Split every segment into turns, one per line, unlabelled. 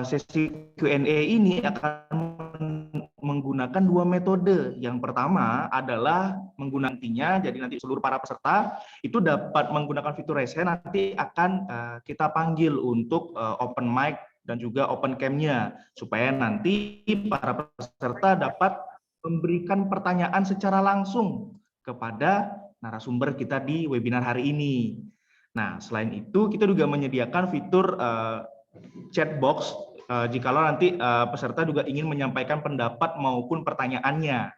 Sesi Q&A ini akan menggunakan dua metode. Yang pertama adalah menggunakan nantinya, jadi nanti seluruh para peserta itu dapat menggunakan fitur raise hand, nanti akan kita panggil untuk open mic dan juga open cam-nya, supaya nanti para peserta dapat memberikan pertanyaan secara langsung kepada narasumber kita di webinar hari ini. Nah, selain itu kita juga menyediakan fitur chat box jikalau nanti peserta juga ingin menyampaikan pendapat maupun pertanyaannya.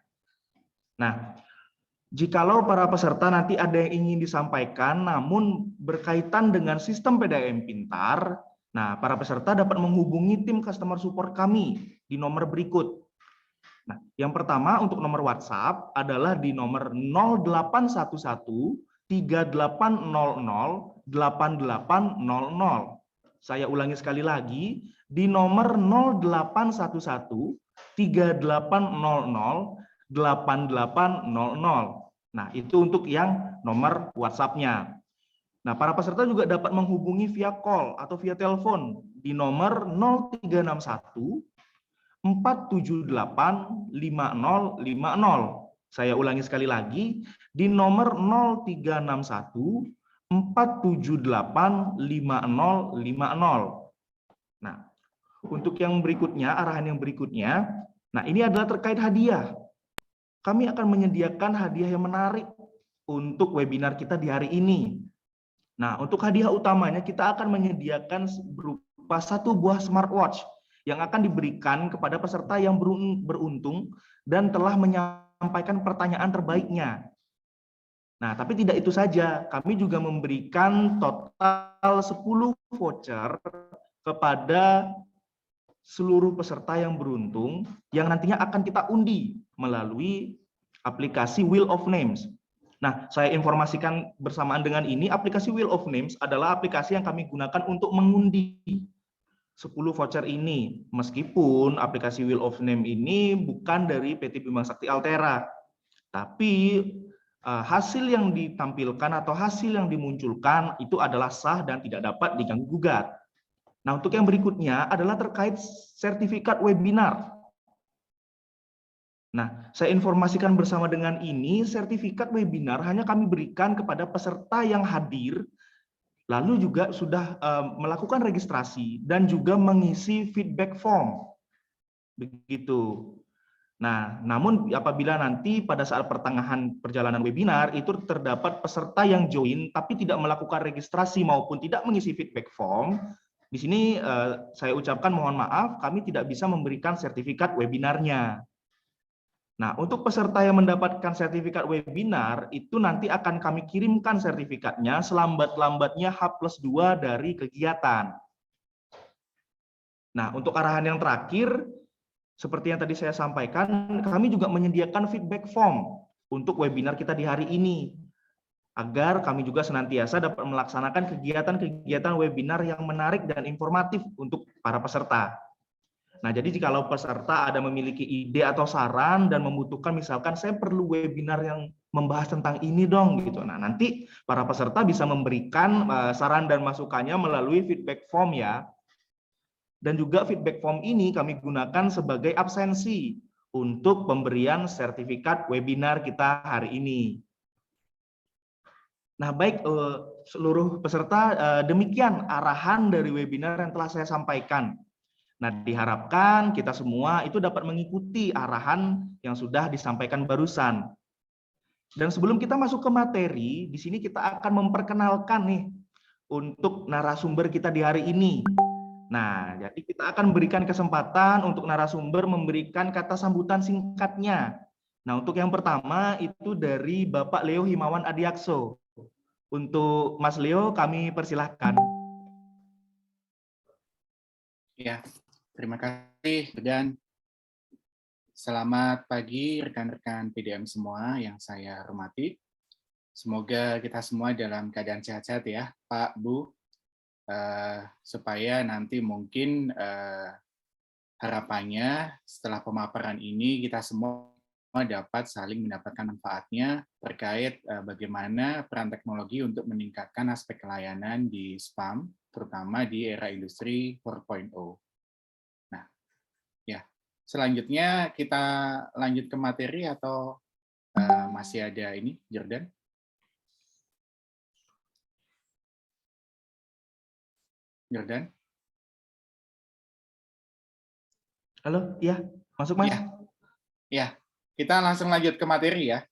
Nah, jikalau para peserta nanti ada yang ingin disampaikan namun berkaitan dengan sistem PDAM Pintar, nah para peserta dapat menghubungi tim customer support kami di nomor berikut. Nah, yang pertama untuk nomor WhatsApp adalah di nomor 0811 3800 8800. Saya ulangi sekali lagi, di nomor 0811 3800 8800. Nah, itu untuk yang nomor WhatsApp-nya. Nah, para peserta juga dapat menghubungi via call atau via telepon di nomor 0361 478 5050. Saya ulangi sekali lagi, di nomor 0361 478 5050. Nah, untuk yang berikutnya, arahan yang berikutnya, nah ini adalah terkait hadiah. Kami akan menyediakan hadiah yang menarik untuk webinar kita di hari ini. Nah, untuk hadiah utamanya kita akan menyediakan berupa 1 buah smartwatch yang akan diberikan kepada peserta yang beruntung dan telah menyampaikan pertanyaan terbaiknya. Nah, tapi tidak itu saja, kami juga memberikan total 10 voucher kepada seluruh peserta yang beruntung yang nantinya akan kita undi melalui aplikasi Wheel of Names. Nah, saya informasikan bersamaan dengan ini, aplikasi Wheel of Names adalah aplikasi yang kami gunakan untuk mengundi 10 voucher ini. Meskipun aplikasi Wheel of Name ini bukan dari PT Bima Sakti Altera, tapi hasil yang ditampilkan atau hasil yang dimunculkan itu adalah sah dan tidak dapat diganggu gugat. Nah, untuk yang berikutnya adalah terkait sertifikat webinar. Nah, saya informasikan bersama dengan ini, sertifikat webinar hanya kami berikan kepada peserta yang hadir, lalu juga sudah melakukan registrasi dan juga mengisi feedback form. Begitu. Nah, namun apabila nanti pada saat pertengahan perjalanan webinar itu terdapat peserta yang join tapi tidak melakukan registrasi maupun tidak mengisi feedback form, di sini saya ucapkan mohon maaf, kami tidak bisa memberikan sertifikat webinarnya. Nah, untuk peserta yang mendapatkan sertifikat webinar, itu nanti akan kami kirimkan sertifikatnya selambat-lambatnya H+2 dari kegiatan. Nah, untuk arahan yang terakhir, seperti yang tadi saya sampaikan, kami juga menyediakan feedback form untuk webinar kita di hari ini, agar kami juga senantiasa dapat melaksanakan kegiatan-kegiatan webinar yang menarik dan informatif untuk para peserta. Nah, jadi jikalau peserta ada memiliki ide atau saran dan membutuhkan, misalkan saya perlu webinar yang membahas tentang ini dong, gitu. Nah, nanti para peserta bisa memberikan saran dan masukannya melalui feedback form ya. Dan juga feedback form ini kami gunakan sebagai absensi untuk pemberian sertifikat webinar kita hari ini. Nah, baik seluruh peserta, demikian arahan dari webinar yang telah saya sampaikan. Nah, diharapkan kita semua itu dapat mengikuti arahan yang sudah disampaikan barusan. Dan sebelum kita masuk ke materi, di sini kita akan memperkenalkan nih untuk narasumber kita di hari ini. Nah, jadi kita akan berikan kesempatan untuk narasumber memberikan kata sambutan singkatnya. Nah, untuk yang pertama itu dari Bapak Leo Himawan Adiakso. Untuk Mas Leo, kami persilahkan.
Ya, terima kasih dan selamat pagi rekan-rekan PDM semua yang saya hormati. Semoga kita semua dalam keadaan sehat-sehat ya, Pak, Bu, supaya nanti mungkin harapannya setelah pemaparan ini kita semua dapat saling mendapatkan manfaatnya terkait bagaimana peran teknologi untuk meningkatkan aspek layanan di SPAM terutama di era industri 4.0. Nah, ya. Selanjutnya kita lanjut ke materi atau masih ada ini, Jordan? Jordan?
Halo, iya, masuk Mas.
Ya, kita langsung lanjut ke materi ya,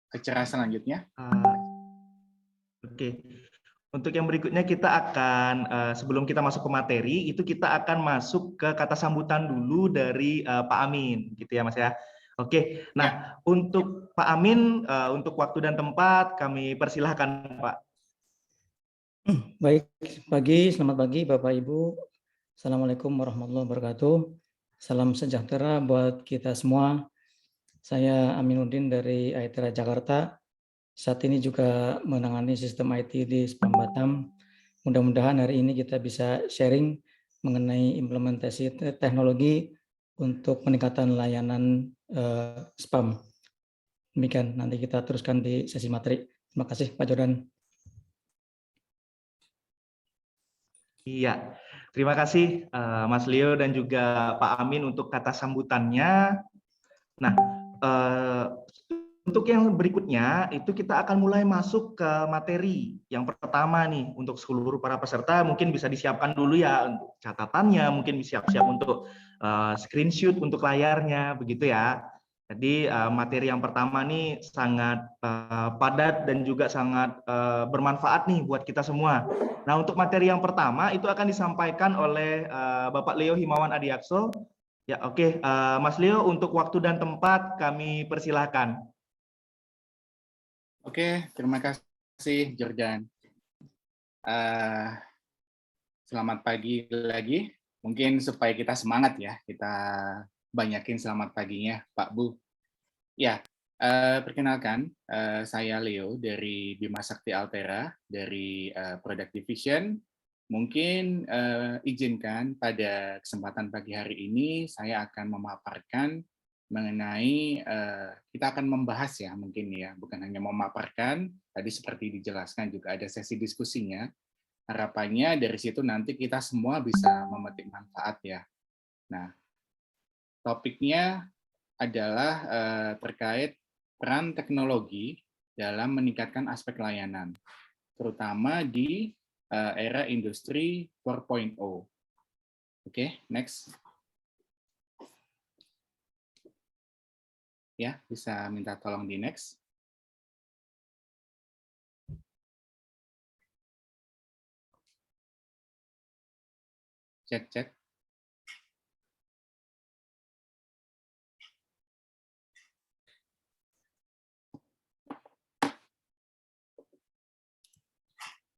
ke cara selanjutnya.
Oke. Untuk yang berikutnya kita akan, sebelum kita masuk ke materi, itu kita akan masuk ke kata sambutan dulu dari Pak Amin, gitu ya Mas ya. Oke, nah untuk Pak Amin, untuk waktu dan tempat kami persilahkan Pak.
Baik, selamat pagi Bapak Ibu. Assalamualaikum warahmatullahi wabarakatuh. Salam sejahtera buat kita semua. Saya Aminuddin dari ITERA Jakarta. Saat ini juga menangani sistem IT di SPAM Batam. Mudah-mudahan hari ini kita bisa sharing mengenai implementasi teknologi untuk peningkatan layanan SPAM. Demikian, nanti kita teruskan di sesi materi. Terima kasih Pak Jordan.
Iya, terima kasih Mas Leo dan juga Pak Amin untuk kata sambutannya. Nah, untuk yang berikutnya itu kita akan mulai masuk ke materi. Yang pertama nih, untuk seluruh para peserta mungkin bisa disiapkan dulu ya untuk catatannya, mungkin siap-siap untuk screenshot untuk layarnya, begitu ya. Jadi materi yang pertama nih sangat padat dan juga sangat bermanfaat nih buat kita semua. Nah, untuk materi yang pertama itu akan disampaikan oleh Bapak Leo Himawan Adiakso. Ya, oke. Mas Leo, untuk waktu dan tempat kami persilahkan.
Oke, terima kasih Jordan. Selamat pagi lagi. Mungkin supaya kita semangat ya, kita banyakin selamat paginya, Pak Bu. Ya, perkenalkan, saya Leo dari Bima Sakti Altera, dari Product Division. Mungkin izinkan pada kesempatan pagi hari ini, saya akan memaparkan mengenai, kita akan membahas ya, mungkin ya, bukan hanya memaparkan, tadi seperti dijelaskan juga ada sesi diskusinya. Harapannya dari situ nanti kita semua bisa memetik manfaat ya. Nah, topiknya adalah terkait peran teknologi dalam meningkatkan aspek layanan, terutama di era industri 4.0. Oke, next. Ya, bisa minta tolong di next. Cek.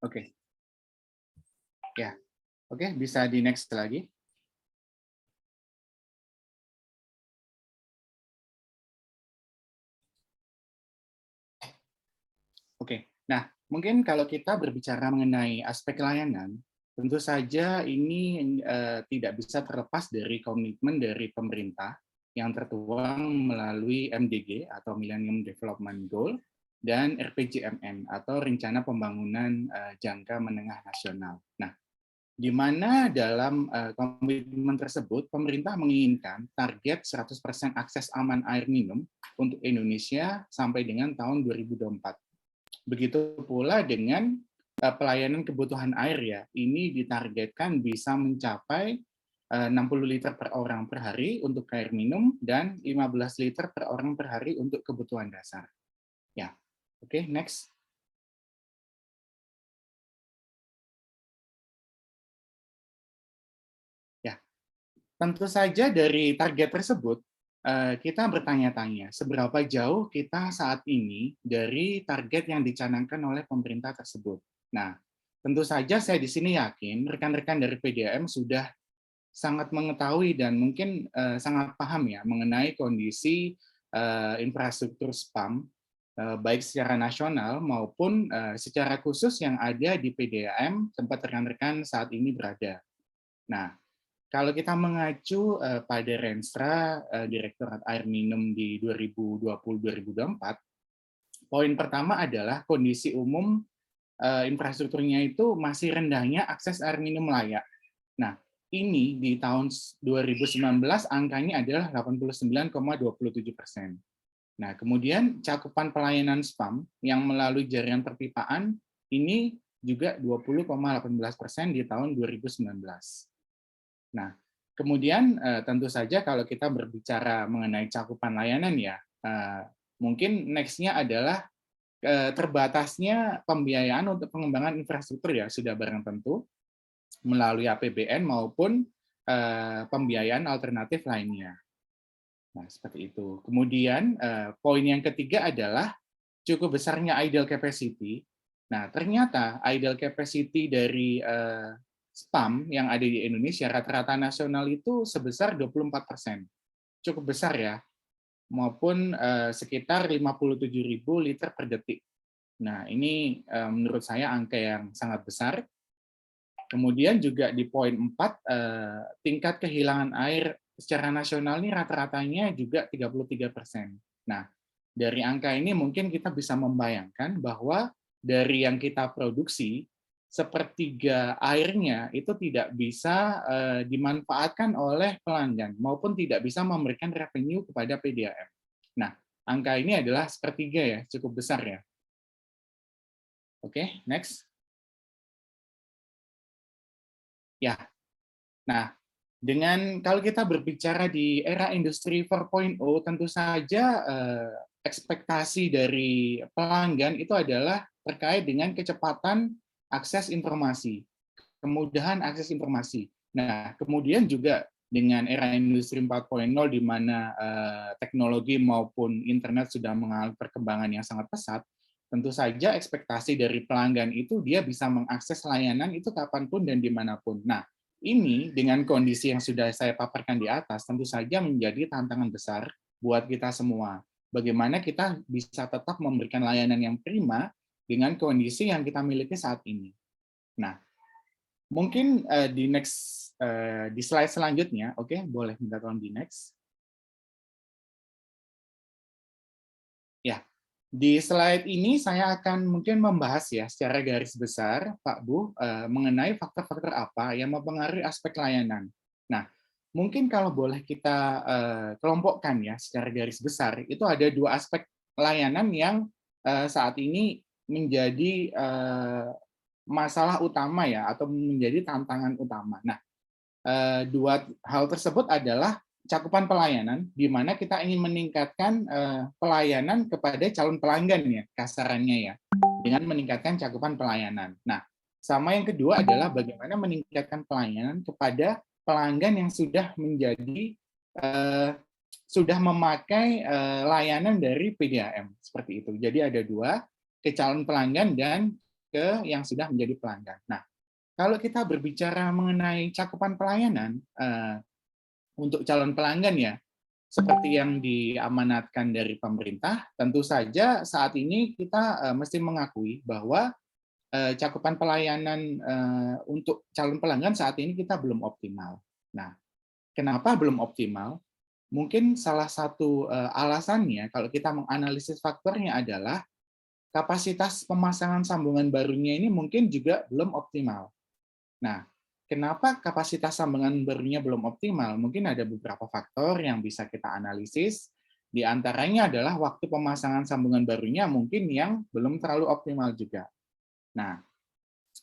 Oke. Ya, oke, bisa di next lagi. Oke, nah mungkin kalau kita berbicara mengenai aspek layanan, tentu saja ini tidak bisa terlepas dari komitmen dari pemerintah yang tertuang melalui MDG atau Millennium Development Goal dan RPJMN atau Rencana Pembangunan Jangka Menengah Nasional. Nah, di mana dalam komitmen tersebut pemerintah menginginkan target 100% akses aman air minum untuk Indonesia sampai dengan tahun 2024. Begitu pula dengan pelayanan kebutuhan air ya, ini ditargetkan bisa mencapai 60 liter per orang per hari untuk air minum dan 15 liter per orang per hari untuk kebutuhan dasar. Ya, oke, next. Ya, tentu saja dari target tersebut kita bertanya-tanya seberapa jauh kita saat ini dari target yang dicanangkan oleh pemerintah tersebut. Nah, tentu saja saya di sini yakin rekan-rekan dari PDAM sudah sangat mengetahui dan mungkin sangat paham ya mengenai kondisi infrastruktur SPAM baik secara nasional maupun secara khusus yang ada di PDAM tempat rekan-rekan saat ini berada. Nah, kalau kita mengacu pada Renstra Direktorat Air Minum di 2020-2024, poin pertama adalah kondisi umum infrastrukturnya itu masih rendahnya akses air minum layak. Nah, ini di tahun 2019 angkanya adalah 89,27%. Nah, kemudian cakupan pelayanan spam yang melalui jaringan perpipaan ini juga 20,18% di tahun 2019. Nah, kemudian tentu saja kalau kita berbicara mengenai cakupan layanan ya, mungkin next-nya adalah terbatasnya pembiayaan untuk pengembangan infrastruktur ya, sudah barang tentu melalui APBN maupun pembiayaan alternatif lainnya. Nah, seperti itu. Kemudian poin yang ketiga adalah cukup besarnya idle capacity. Nah, ternyata idle capacity dari spam yang ada di Indonesia rata-rata nasional itu sebesar 24%. Cukup besar ya. Maupun sekitar 57.000 liter per detik. Nah, ini menurut saya angka yang sangat besar. Kemudian juga di poin 4, tingkat kehilangan air secara nasional ini rata-ratanya juga 33%. Nah, dari angka ini mungkin kita bisa membayangkan bahwa dari yang kita produksi, sepertiga airnya itu tidak bisa dimanfaatkan oleh pelanggan maupun tidak bisa memberikan revenue kepada PDAM. Nah, angka ini adalah sepertiga ya, cukup besar ya. Oke, next. Ya, nah dengan kalau kita berbicara di era industri 4.0, tentu saja ekspektasi dari pelanggan itu adalah terkait dengan kecepatan akses informasi, kemudahan akses informasi. Nah, kemudian juga dengan era industri 4.0 di mana teknologi maupun internet sudah mengalami perkembangan yang sangat pesat, tentu saja ekspektasi dari pelanggan itu dia bisa mengakses layanan itu kapanpun dan dimanapun. Nah, ini dengan kondisi yang sudah saya paparkan di atas, tentu saja menjadi tantangan besar buat kita semua. Bagaimana kita bisa tetap memberikan layanan yang prima dengan kondisi yang kita miliki saat ini. Nah, mungkin di slide selanjutnya, oke, boleh minta tolong di next. Ya, di slide ini saya akan mungkin membahas ya secara garis besar, Pak Bu, mengenai faktor-faktor apa yang mempengaruhi aspek layanan. Nah, mungkin kalau boleh kita kelompokkan ya secara garis besar, itu ada dua aspek layanan yang saat ini menjadi masalah utama ya, atau menjadi tantangan utama. Nah, dua hal tersebut adalah cakupan pelayanan, di mana kita ingin meningkatkan pelayanan kepada calon pelanggan ya, kasarannya ya, dengan meningkatkan cakupan pelayanan. Nah, sama yang kedua adalah bagaimana meningkatkan pelayanan kepada pelanggan yang sudah menjadi sudah memakai layanan dari PDAM seperti itu. Jadi ada dua, ke calon pelanggan dan ke yang sudah menjadi pelanggan. Nah, kalau kita berbicara mengenai cakupan pelayanan untuk calon pelanggan ya, seperti yang diamanatkan dari pemerintah, tentu saja saat ini kita mesti mengakui bahwa cakupan pelayanan untuk calon pelanggan saat ini kita belum optimal. Nah, kenapa belum optimal? Mungkin salah satu alasannya kalau kita menganalisis faktornya adalah kapasitas pemasangan sambungan barunya ini mungkin juga belum optimal. Nah, kenapa kapasitas sambungan barunya belum optimal? Mungkin ada beberapa faktor yang bisa kita analisis. Di antaranya adalah waktu pemasangan sambungan barunya mungkin yang belum terlalu optimal juga. Nah,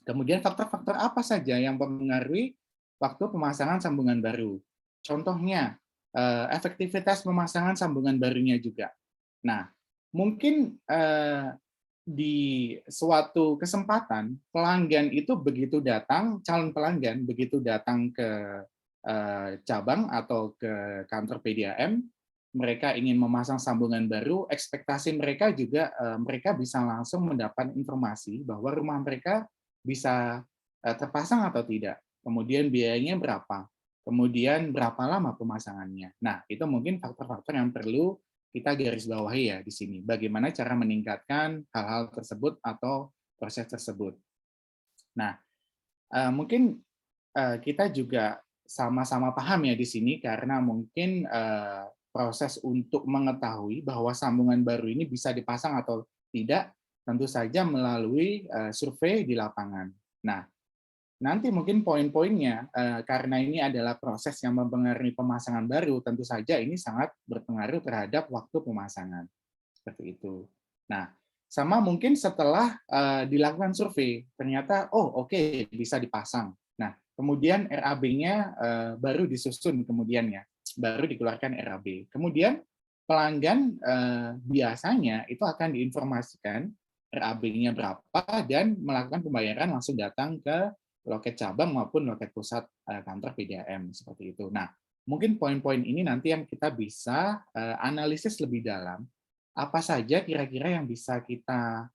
kemudian faktor-faktor apa saja yang mempengaruhi waktu pemasangan sambungan baru? Contohnya, efektivitas pemasangan sambungan barunya juga. Nah, mungkin di suatu kesempatan pelanggan itu begitu datang, calon pelanggan begitu datang ke cabang atau ke kantor PDAM, mereka ingin memasang sambungan baru, ekspektasi mereka juga mereka bisa langsung mendapat informasi bahwa rumah mereka bisa terpasang atau tidak, kemudian biayanya berapa, kemudian berapa lama pemasangannya. Nah, itu mungkin faktor-faktor yang perlu kita garis bawahi ya di sini. Bagaimana cara meningkatkan hal-hal tersebut atau proses tersebut. Nah, mungkin kita juga sama-sama paham ya di sini karena mungkin proses untuk mengetahui bahwa sambungan baru ini bisa dipasang atau tidak tentu saja melalui survei di lapangan. Nah, nanti mungkin poin-poinnya, karena ini adalah proses yang mempengaruhi pemasangan baru, tentu saja ini sangat berpengaruh terhadap waktu pemasangan. Seperti itu. Nah, sama mungkin setelah dilakukan survei, ternyata, oh oke, bisa dipasang. Nah, kemudian RAB-nya baru disusun kemudian ya, baru dikeluarkan RAB. Kemudian pelanggan biasanya itu akan diinformasikan RAB-nya berapa dan melakukan pembayaran langsung datang ke loket cabang maupun loket pusat kantor PDAM seperti itu. Nah, mungkin poin-poin ini nanti yang kita bisa analisis lebih dalam. Apa saja kira-kira yang bisa kita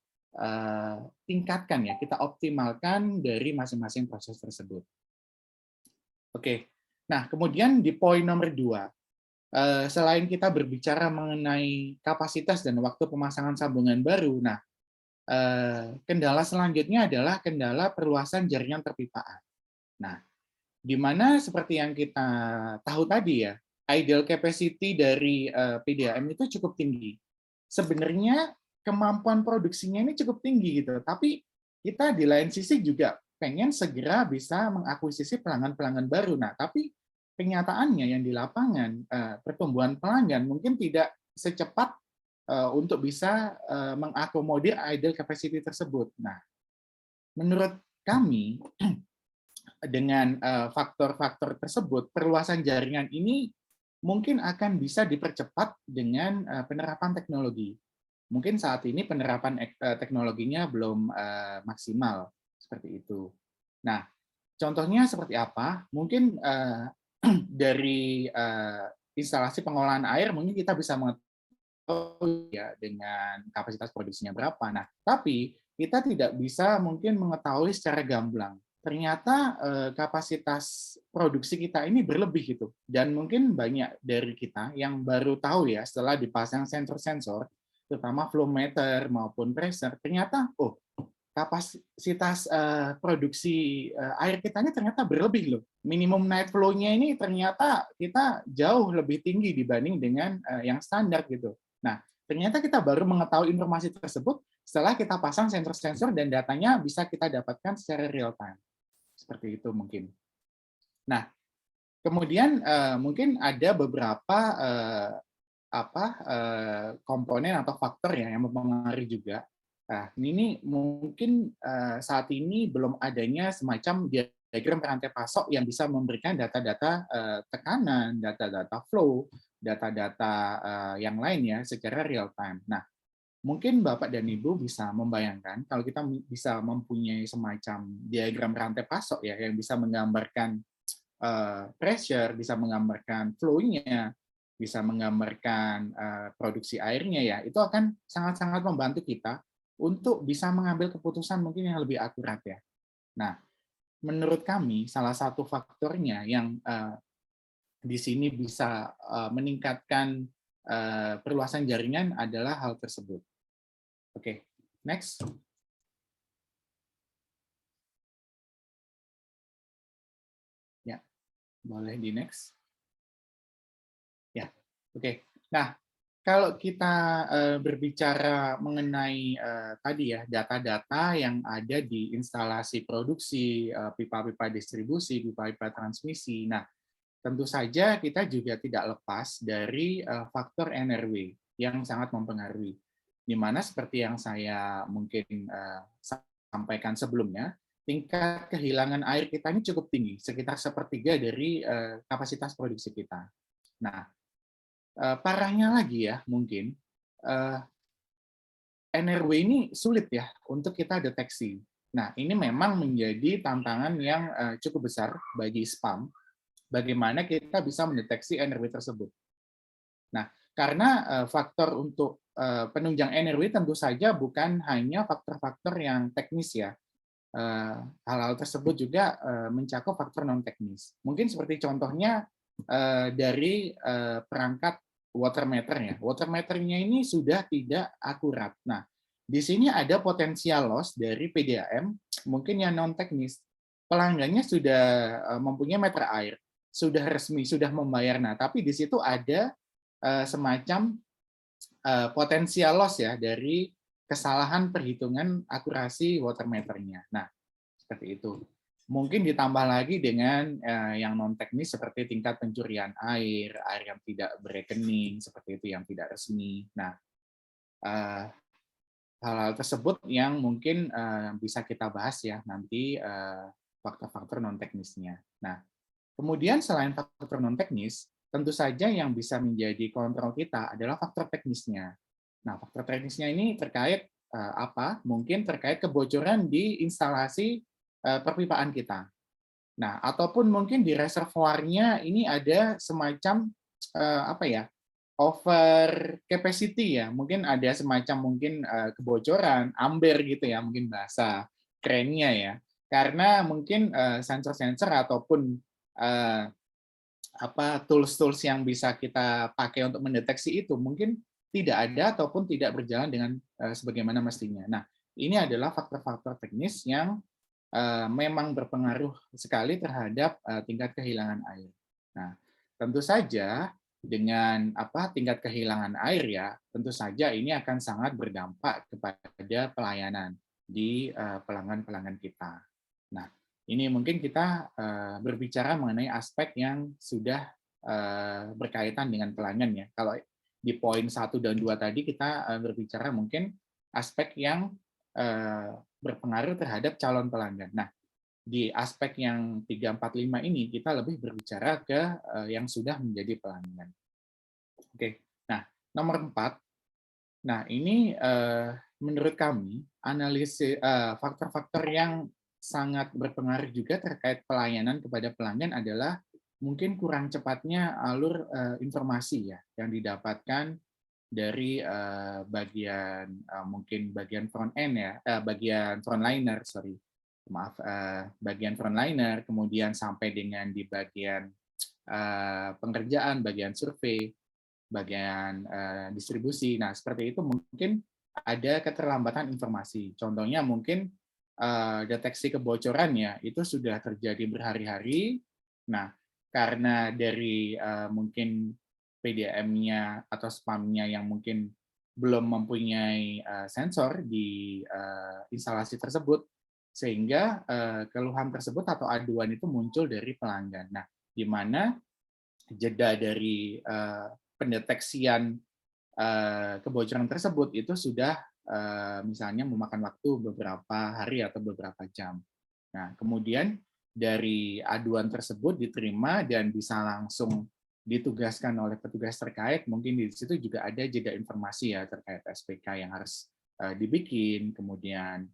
tingkatkan ya, kita optimalkan dari masing-masing proses tersebut. Oke. Nah, kemudian di poin nomor 2, selain kita berbicara mengenai kapasitas dan waktu pemasangan sambungan baru, nah kendala selanjutnya adalah kendala perluasan jaringan perpipaan. Nah, di mana seperti yang kita tahu tadi ya, ideal capacity dari PDAM itu cukup tinggi. Sebenarnya kemampuan produksinya ini cukup tinggi gitu, tapi kita di lain sisi juga pengen segera bisa mengakuisisi pelanggan-pelanggan baru. Nah, tapi kenyataannya yang di lapangan pertumbuhan pelanggan mungkin tidak secepat untuk bisa mengakomodir ideal capacity tersebut. Nah, menurut kami dengan faktor-faktor tersebut, perluasan jaringan ini mungkin akan bisa dipercepat dengan penerapan teknologi. Mungkin saat ini penerapan teknologinya belum maksimal seperti itu. Nah, contohnya seperti apa? Mungkin dari instalasi pengolahan air mungkin kita bisa ya dengan kapasitas produksinya berapa. Nah, tapi kita tidak bisa mungkin mengetahui secara gamblang. Ternyata kapasitas produksi kita ini berlebih gitu. Dan mungkin banyak dari kita yang baru tahu ya setelah dipasang sensor-sensor, terutama flow meter maupun pressure, ternyata kapasitas produksi air kita ini ternyata berlebih loh. Minimum night flow-nya ini ternyata kita jauh lebih tinggi dibanding dengan yang standar gitu. Nah, ternyata kita baru mengetahui informasi tersebut setelah kita pasang sensor-sensor dan datanya bisa kita dapatkan secara real time. Seperti itu mungkin. Nah, kemudian mungkin ada beberapa komponen atau faktor ya yang mempengaruhi juga. Nah, ini mungkin saat ini belum adanya semacam diagram rantai pasok yang bisa memberikan data-data tekanan, data-data flow, data-data yang lainnya secara real time. Nah, mungkin Bapak dan Ibu bisa membayangkan kalau kita bisa mempunyai semacam diagram rantai pasok ya yang bisa menggambarkan pressure, bisa menggambarkan flow-nya, bisa menggambarkan produksi airnya ya, itu akan sangat-sangat membantu kita untuk bisa mengambil keputusan mungkin yang lebih akurat ya. Nah, menurut kami salah satu faktornya yang di sini bisa meningkatkan perluasan jaringan adalah hal tersebut. Oke, next. Ya, boleh di next. Ya, oke. Nah, kalau kita berbicara mengenai tadi ya data-data yang ada di instalasi produksi, pipa-pipa distribusi, pipa-pipa transmisi. Nah, tentu saja kita juga tidak lepas dari faktor NRW yang sangat mempengaruhi. Di mana seperti yang saya mungkin sampaikan sebelumnya, tingkat kehilangan air kita ini cukup tinggi, sekitar 1/3 dari kapasitas produksi kita. Nah, parahnya lagi ya mungkin NRW ini sulit ya untuk kita deteksi. Nah, ini memang menjadi tantangan yang cukup besar bagi SPAM, bagaimana kita bisa mendeteksi NRW tersebut. Nah, karena faktor untuk penunjang NRW tentu saja bukan hanya faktor-faktor yang teknis ya. Hal-hal tersebut juga mencakup faktor non-teknis. Mungkin seperti contohnya dari perangkat water meter ya. Water meternya ini sudah tidak akurat. Nah, di sini ada potensial loss dari PDAM, mungkin yang non-teknis. Pelanggannya sudah mempunyai meter air, sudah resmi, sudah membayar. Nah, tapi di situ ada semacam potensial loss ya dari kesalahan perhitungan akurasi water meternya. Nah, seperti itu. Mungkin ditambah lagi dengan yang non teknis seperti tingkat pencurian air yang tidak berekening, seperti itu, yang tidak resmi. Nah, hal-hal tersebut yang mungkin bisa kita bahas ya nanti, faktor-faktor non teknisnya. Nah, kemudian selain faktor non teknis, tentu saja yang bisa menjadi kontrol kita adalah faktor teknisnya. Nah, faktor teknisnya ini terkait apa? Mungkin terkait kebocoran di instalasi perpipaan kita. Nah, ataupun mungkin di reservoirnya ini ada semacam apa ya? Over capacity ya. Mungkin ada semacam mungkin kebocoran, amber gitu ya, mungkin bahasa kerennya ya. Karena mungkin sensor-sensor ataupun apa tools-tools yang bisa kita pakai untuk mendeteksi itu mungkin tidak ada ataupun tidak berjalan dengan sebagaimana mestinya. Nah, ini adalah faktor-faktor teknis yang memang berpengaruh sekali terhadap tingkat kehilangan air. Nah, tentu saja dengan tingkat kehilangan air ya, tentu saja ini akan sangat berdampak kepada pelayanan di pelanggan-pelanggan kita. Nah, ini mungkin kita berbicara mengenai aspek yang sudah berkaitan dengan pelanggan ya. Kalau di poin 1 dan 2 tadi kita berbicara mungkin aspek yang berpengaruh terhadap calon pelanggan. Nah, di aspek yang 3, 4, 5 ini kita lebih berbicara ke yang sudah menjadi pelanggan. Oke. Nah, nomor 4. Nah, ini menurut kami analisis faktor-faktor yang sangat berpengaruh juga terkait pelayanan kepada pelanggan adalah mungkin kurang cepatnya alur informasi ya yang didapatkan dari mungkin bagian front end ya, bagian frontliner, sorry, maaf, bagian frontliner, kemudian sampai dengan di bagian pengerjaan, bagian survei, bagian distribusi. Nah, seperti itu mungkin ada keterlambatan informasi. Contohnya mungkin deteksi kebocorannya itu sudah terjadi berhari-hari. Nah, karena dari mungkin PDM-nya atau spam-nya yang mungkin belum mempunyai sensor di instalasi tersebut, sehingga keluhan tersebut atau aduan itu muncul dari pelanggan. Nah, di mana jeda dari pendeteksian kebocoran tersebut itu sudah misalnya memakan waktu beberapa hari atau beberapa jam. Nah, kemudian dari aduan tersebut diterima dan bisa langsung ditugaskan oleh petugas terkait, mungkin di situ juga ada jeda informasi ya terkait SPK yang harus dibikin, kemudian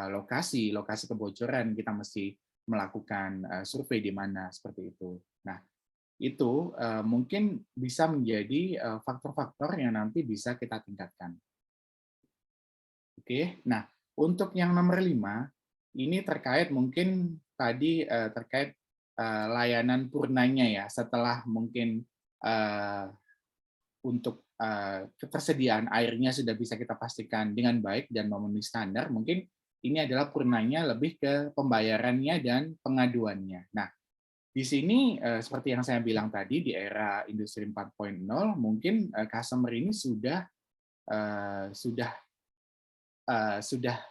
lokasi kebocoran kita mesti melakukan survei di mana seperti itu. Nah, itu mungkin bisa menjadi faktor-faktor yang nanti bisa kita tingkatkan. Oke, nah untuk yang nomor 5, ini terkait mungkin tadi terkait layanan purnanya ya, setelah mungkin untuk ketersediaan airnya sudah bisa kita pastikan dengan baik dan memenuhi standar, mungkin ini adalah purnanya lebih ke pembayarannya dan pengaduannya. Nah, di sini seperti yang saya bilang tadi di era industri 4.0 mungkin customer ini sudah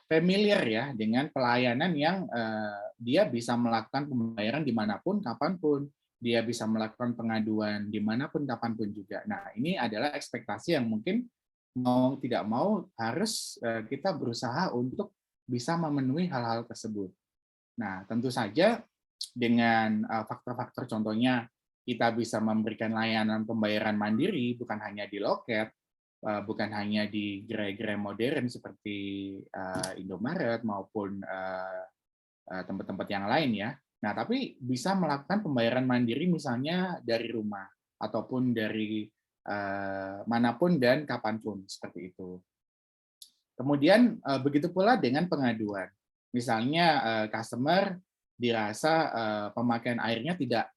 familiar ya dengan pelayanan yang dia bisa melakukan pembayaran dimanapun, kapanpun, dia bisa melakukan pengaduan dimanapun, kapanpun juga. Nah, ini adalah ekspektasi yang mungkin mau tidak mau harus kita berusaha untuk bisa memenuhi hal-hal tersebut. Nah, tentu saja dengan faktor-faktor contohnya kita bisa memberikan layanan pembayaran mandiri bukan hanya di loket, bukan hanya di gerai-gerai modern seperti Indomaret maupun tempat-tempat yang lain ya. Nah, tapi bisa melakukan pembayaran mandiri misalnya dari rumah ataupun dari manapun dan kapanpun seperti itu. Kemudian begitu pula dengan pengaduan. Misalnya customer dirasa pemakaian airnya tidak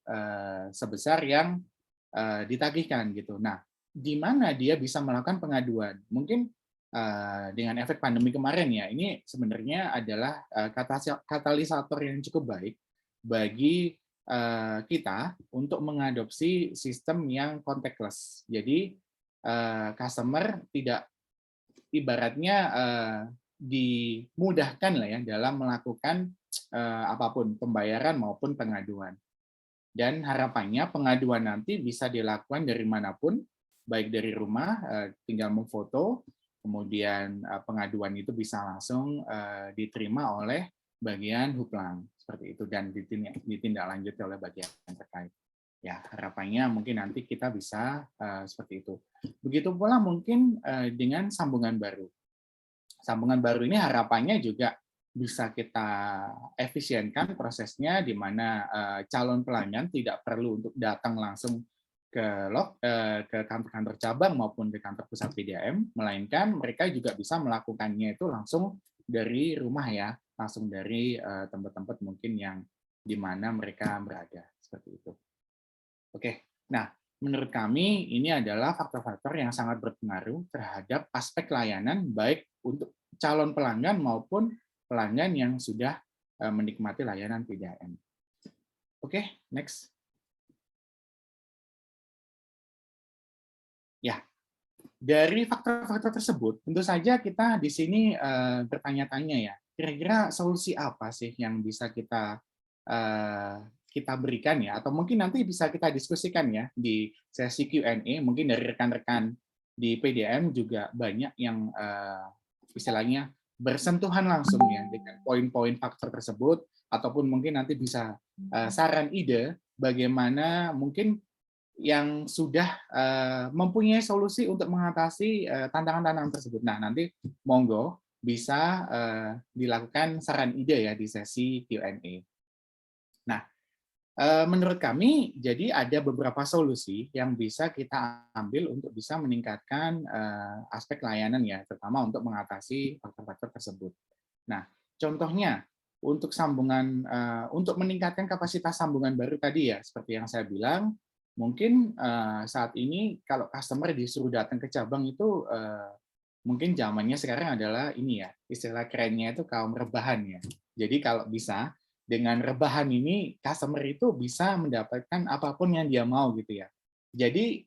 sebesar yang ditagihkan gitu. Nah, di mana dia bisa melakukan pengaduan? Mungkin dengan efek pandemi kemarin ya, ini sebenarnya adalah katalisator yang cukup baik bagi kita untuk mengadopsi sistem yang contactless. Jadi customer tidak ibaratnya dimudahkan lah ya dalam melakukan apapun pembayaran maupun pengaduan. Dan harapannya pengaduan nanti bisa dilakukan dari manapun, baik dari rumah, tinggal memfoto, kemudian pengaduan itu bisa langsung diterima oleh bagian Huplang seperti itu dan ditindaklanjuti oleh bagian terkait. Ya, harapannya mungkin nanti kita bisa seperti itu. Begitu pula mungkin dengan sambungan baru. Sambungan baru ini harapannya juga bisa kita efisienkan prosesnya, di mana calon pelanggan tidak perlu untuk datang langsung ke kantor-kantor cabang maupun ke kantor pusat PDAM, melainkan mereka juga bisa melakukannya itu langsung dari rumah ya, langsung dari tempat-tempat mungkin yang di mana mereka berada, seperti itu. Oke, nah menurut kami ini adalah faktor-faktor yang sangat berpengaruh terhadap aspek layanan baik untuk calon pelanggan maupun pelanggan yang sudah menikmati layanan PDAM. Oke, next. Ya, dari faktor-faktor tersebut, tentu saja kita di sini bertanya-tanya ya, kira-kira solusi apa sih yang bisa kita berikan ya, atau mungkin nanti bisa kita diskusikan ya di sesi Q&A, mungkin dari rekan-rekan di PDAM juga banyak yang istilahnya bersentuhan langsung ya dengan poin-poin faktor tersebut, ataupun mungkin nanti bisa saran ide bagaimana mungkin yang sudah mempunyai solusi untuk mengatasi tantangan-tantangan tersebut. Nah, nanti monggo bisa dilakukan saran ide ya di sesi Q&A. Nah, menurut kami, jadi ada beberapa solusi yang bisa kita ambil untuk bisa meningkatkan aspek layanan ya, terutama untuk mengatasi faktor-faktor tersebut. Nah, contohnya untuk sambungan, untuk meningkatkan kapasitas sambungan baru tadi ya, seperti yang saya bilang, mungkin saat ini kalau customer disuruh datang ke cabang itu mungkin zamannya sekarang adalah ini ya, istilah kerennya itu kaum rebahan ya. Jadi kalau bisa dengan rebahan ini customer itu bisa mendapatkan apapun yang dia mau gitu ya. Jadi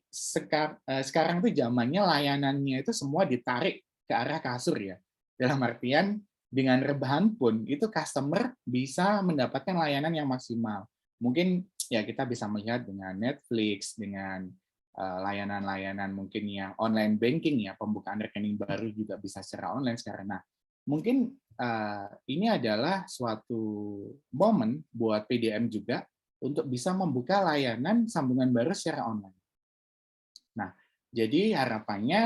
sekarang itu zamannya layanannya itu semua ditarik ke arah kasur ya. Dalam artian dengan rebahan pun itu customer bisa mendapatkan layanan yang maksimal. Mungkin ya kita bisa melihat dengan Netflix, dengan layanan-layanan mungkin yang online banking ya, pembukaan rekening baru juga bisa secara online sekarang. Nah, mungkin ini adalah suatu momen buat PDAM juga untuk bisa membuka layanan sambungan baru secara online. Nah, jadi harapannya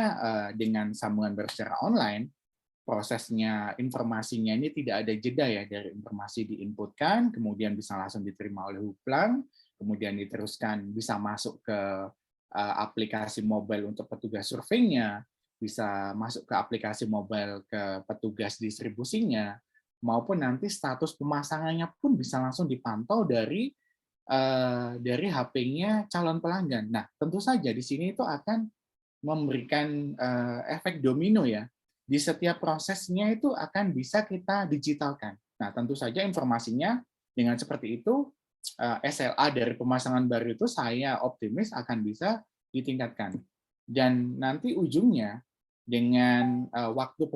dengan sambungan baru secara online, prosesnya informasinya ini tidak ada jeda ya, dari informasi diinputkan, kemudian bisa langsung diterima oleh Huplang, kemudian diteruskan bisa masuk ke aplikasi mobile untuk petugas surveinya, bisa masuk ke aplikasi mobile ke petugas distribusinya, maupun nanti status pemasangannya pun bisa langsung dipantau dari HP-nya calon pelanggan. Nah, tentu saja di sini itu akan memberikan efek domino ya. Di setiap prosesnya itu akan bisa kita digitalkan. Nah, tentu saja informasinya dengan seperti itu, SLA dari pemasangan baru itu saya optimis akan bisa ditingkatkan. Dan nanti ujungnya dengan waktu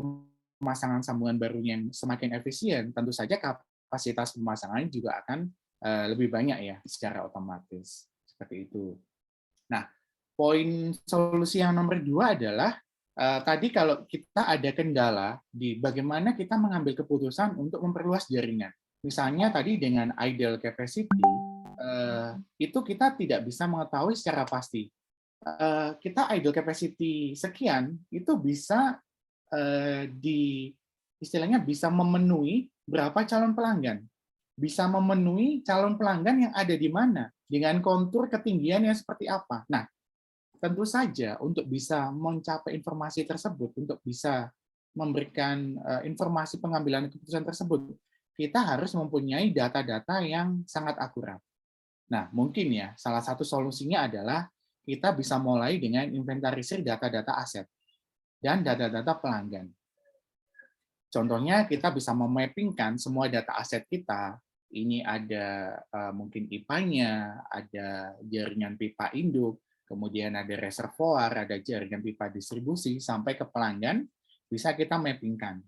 pemasangan sambungan baru yang semakin efisien, tentu saja kapasitas pemasangan juga akan lebih banyak ya secara otomatis. Seperti itu. Nah, poin solusi yang nomor 2 adalah tadi kalau kita ada kendala di bagaimana kita mengambil keputusan untuk memperluas jaringan. Misalnya tadi dengan idle capacity, itu kita tidak bisa mengetahui secara pasti. Kita idle capacity sekian, itu bisa istilahnya bisa memenuhi berapa calon pelanggan. Bisa memenuhi calon pelanggan yang ada di mana, dengan kontur ketinggian yang seperti apa. Nah, tentu saja untuk bisa mencapai informasi tersebut, untuk bisa memberikan informasi pengambilan keputusan tersebut, kita harus mempunyai data-data yang sangat akurat. Nah, mungkin ya, salah satu solusinya adalah kita bisa mulai dengan inventarisir data-data aset dan data-data pelanggan. Contohnya, kita bisa memappingkan semua data aset kita. Ini ada mungkin IPA-nya, ada jaringan pipa induk, kemudian ada reservoir, ada jaringan pipa distribusi, sampai ke pelanggan, bisa kita mappingkan.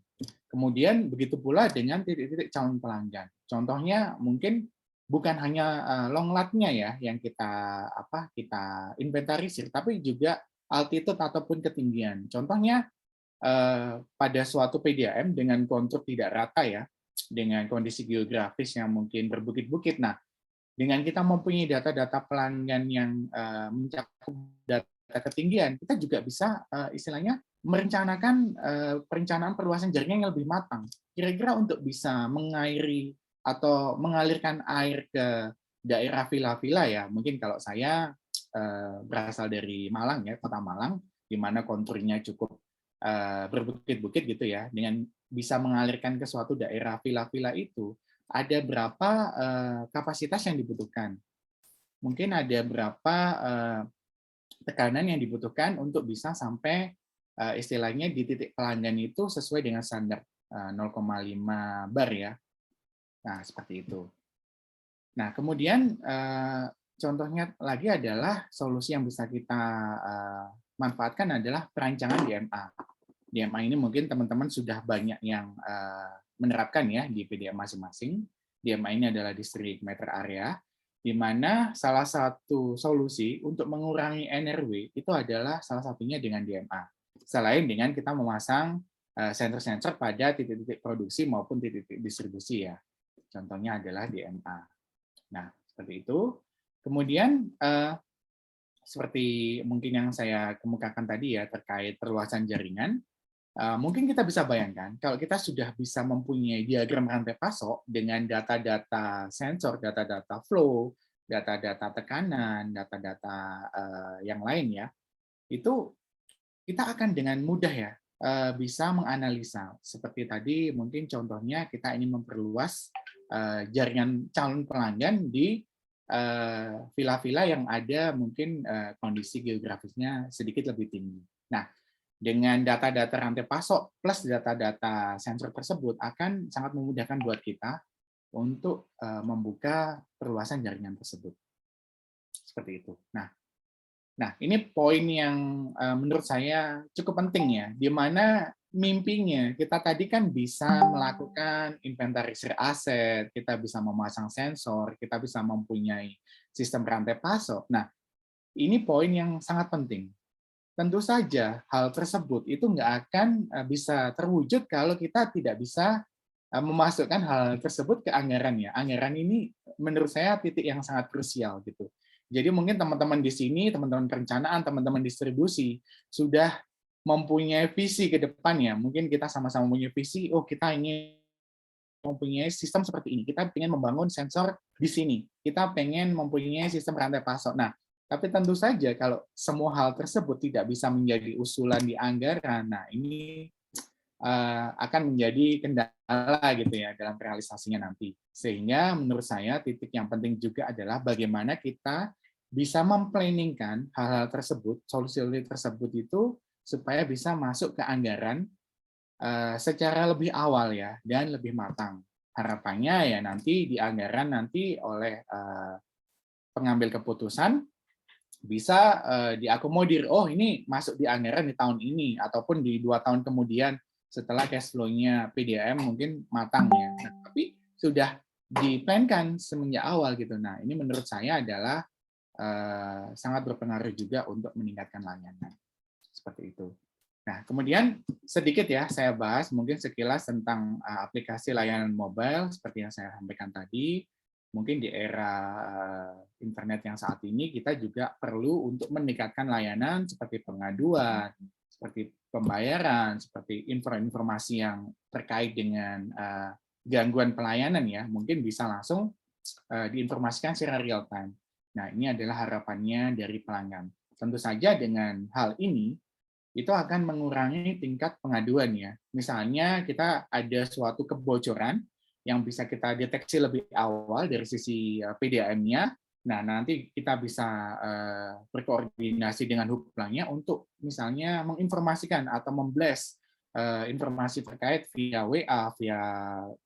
Kemudian begitu pula dengan titik-titik calon pelanggan. Contohnya mungkin bukan hanya long lat-nya ya yang kita inventarisir, tapi juga altitude ataupun ketinggian. Contohnya pada suatu PDAM dengan kontur tidak rata ya, dengan kondisi geografis yang mungkin berbukit-bukit. Nah, dengan kita mempunyai data-data pelanggan yang mencakup data ketinggian, kita juga bisa istilahnya merencanakan perencanaan perluasan jaringan yang lebih matang. Kira-kira untuk bisa mengairi atau mengalirkan air ke daerah villa-villa ya, mungkin kalau saya berasal dari Malang ya, kota Malang, di mana konturnya cukup berbukit-bukit gitu ya, dengan bisa mengalirkan ke suatu daerah villa-villa itu, ada berapa kapasitas yang dibutuhkan. Mungkin ada berapa tekanan yang dibutuhkan untuk bisa sampai istilahnya di titik pelanggan itu sesuai dengan standar 0,5 bar ya. Nah, seperti itu. Nah, kemudian contohnya lagi adalah solusi yang bisa kita manfaatkan adalah perancangan DMA. DMA ini mungkin teman-teman sudah banyak yang menerapkan ya di PDAM masing-masing. DMA ini adalah District Meter Area, di mana salah satu solusi untuk mengurangi NRW itu adalah salah satunya dengan DMA. Selain dengan kita memasang sensor-sensor pada titik-titik produksi maupun titik-titik distribusi ya. Contohnya adalah DMA. Nah, seperti itu. Kemudian seperti mungkin yang saya kemukakan tadi ya terkait perluasan jaringan, mungkin kita bisa bayangkan kalau kita sudah bisa mempunyai diagram rantai pasok dengan data-data sensor, data-data flow, data-data tekanan, data-data yang lain ya, itu kita akan dengan mudah ya bisa menganalisa. Seperti tadi mungkin contohnya kita ingin memperluas jaringan calon pelanggan di villa-villa yang ada mungkin kondisi geografisnya sedikit lebih tinggi. Nah, dengan data-data rantai pasok plus data-data sensor tersebut akan sangat memudahkan buat kita untuk membuka perluasan jaringan tersebut. Seperti itu. Nah, ini poin yang menurut saya cukup penting ya, di mana mimpinya kita tadi kan bisa melakukan inventarisir aset, kita bisa memasang sensor, kita bisa mempunyai sistem rantai pasok. Nah, ini poin yang sangat penting. Tentu saja hal tersebut itu nggak akan bisa terwujud kalau kita tidak bisa memasukkan hal tersebut ke anggaran ya. Anggaran ini menurut saya titik yang sangat krusial gitu. Jadi mungkin teman-teman di sini, teman-teman perencanaan, teman-teman distribusi sudah mempunyai visi ke depannya. Mungkin kita sama-sama mempunyai visi, oh kita ingin mempunyai sistem seperti ini. Kita ingin membangun sensor di sini. Kita pengen mempunyai sistem rantai pasok. Nah, tapi tentu saja kalau semua hal tersebut tidak bisa menjadi usulan di anggaran, nah ini akan menjadi kendala gitu ya dalam realisasinya nanti. Sehingga menurut saya titik yang penting juga adalah bagaimana kita bisa memplanningkan hal-hal tersebut, solusi-solusi tersebut itu supaya bisa masuk ke anggaran secara lebih awal ya dan lebih matang. Harapannya ya nanti di anggaran nanti oleh pengambil keputusan bisa diakomodir, oh ini masuk di anggaran di tahun ini, ataupun di 2 tahun kemudian setelah cash flow-nya PDAM mungkin matang ya. Nah, tapi sudah diplankan semenjak awal gitu. Nah, ini menurut saya adalah sangat berpengaruh juga untuk meningkatkan layanan. Seperti itu. Nah, kemudian sedikit ya saya bahas mungkin sekilas tentang aplikasi layanan mobile seperti yang saya sampaikan tadi. Mungkin di era internet yang saat ini kita juga perlu untuk meningkatkan layanan seperti pengaduan, seperti pembayaran, seperti informasi yang terkait dengan gangguan pelayanan ya, mungkin bisa langsung diinformasikan secara real time. Nah, ini adalah harapannya dari pelanggan. Tentu saja dengan hal ini itu akan mengurangi tingkat pengaduan ya. Misalnya kita ada suatu kebocoran yang bisa kita deteksi lebih awal dari sisi PDAM-nya. Nah, nanti kita bisa berkoordinasi dengan hubungannya untuk misalnya menginformasikan atau memblast informasi terkait via WA, via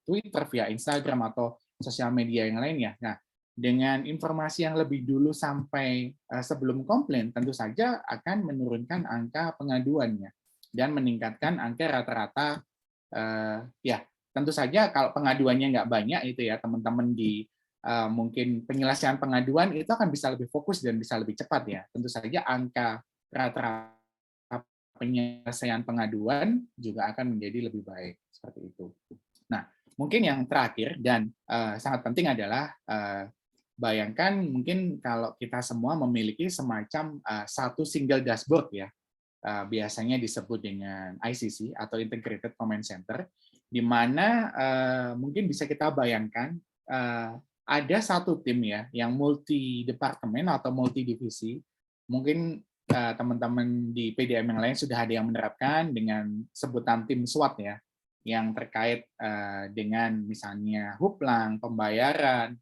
Twitter, via Instagram, atau sosial media yang lainnya. Nah, dengan informasi yang lebih dulu sampai sebelum komplain, tentu saja akan menurunkan angka pengaduannya dan meningkatkan angka rata-rata. Ya, tentu saja kalau pengaduannya nggak banyak itu ya, teman-teman di mungkin penyelesaian pengaduan itu akan bisa lebih fokus dan bisa lebih cepat ya. Tentu saja angka rata-rata penyelesaian pengaduan juga akan menjadi lebih baik seperti itu. Nah, mungkin yang terakhir dan sangat penting adalah bayangkan mungkin kalau kita semua memiliki semacam satu single dashboard ya, biasanya disebut dengan ICC atau Integrated Command Center, di mana mungkin bisa kita bayangkan ada satu tim ya yang multi departemen atau multi divisi. Mungkin teman-teman di PDM yang lain sudah ada yang menerapkan dengan sebutan tim SWAT ya, yang terkait dengan misalnya huplang, pembayaran,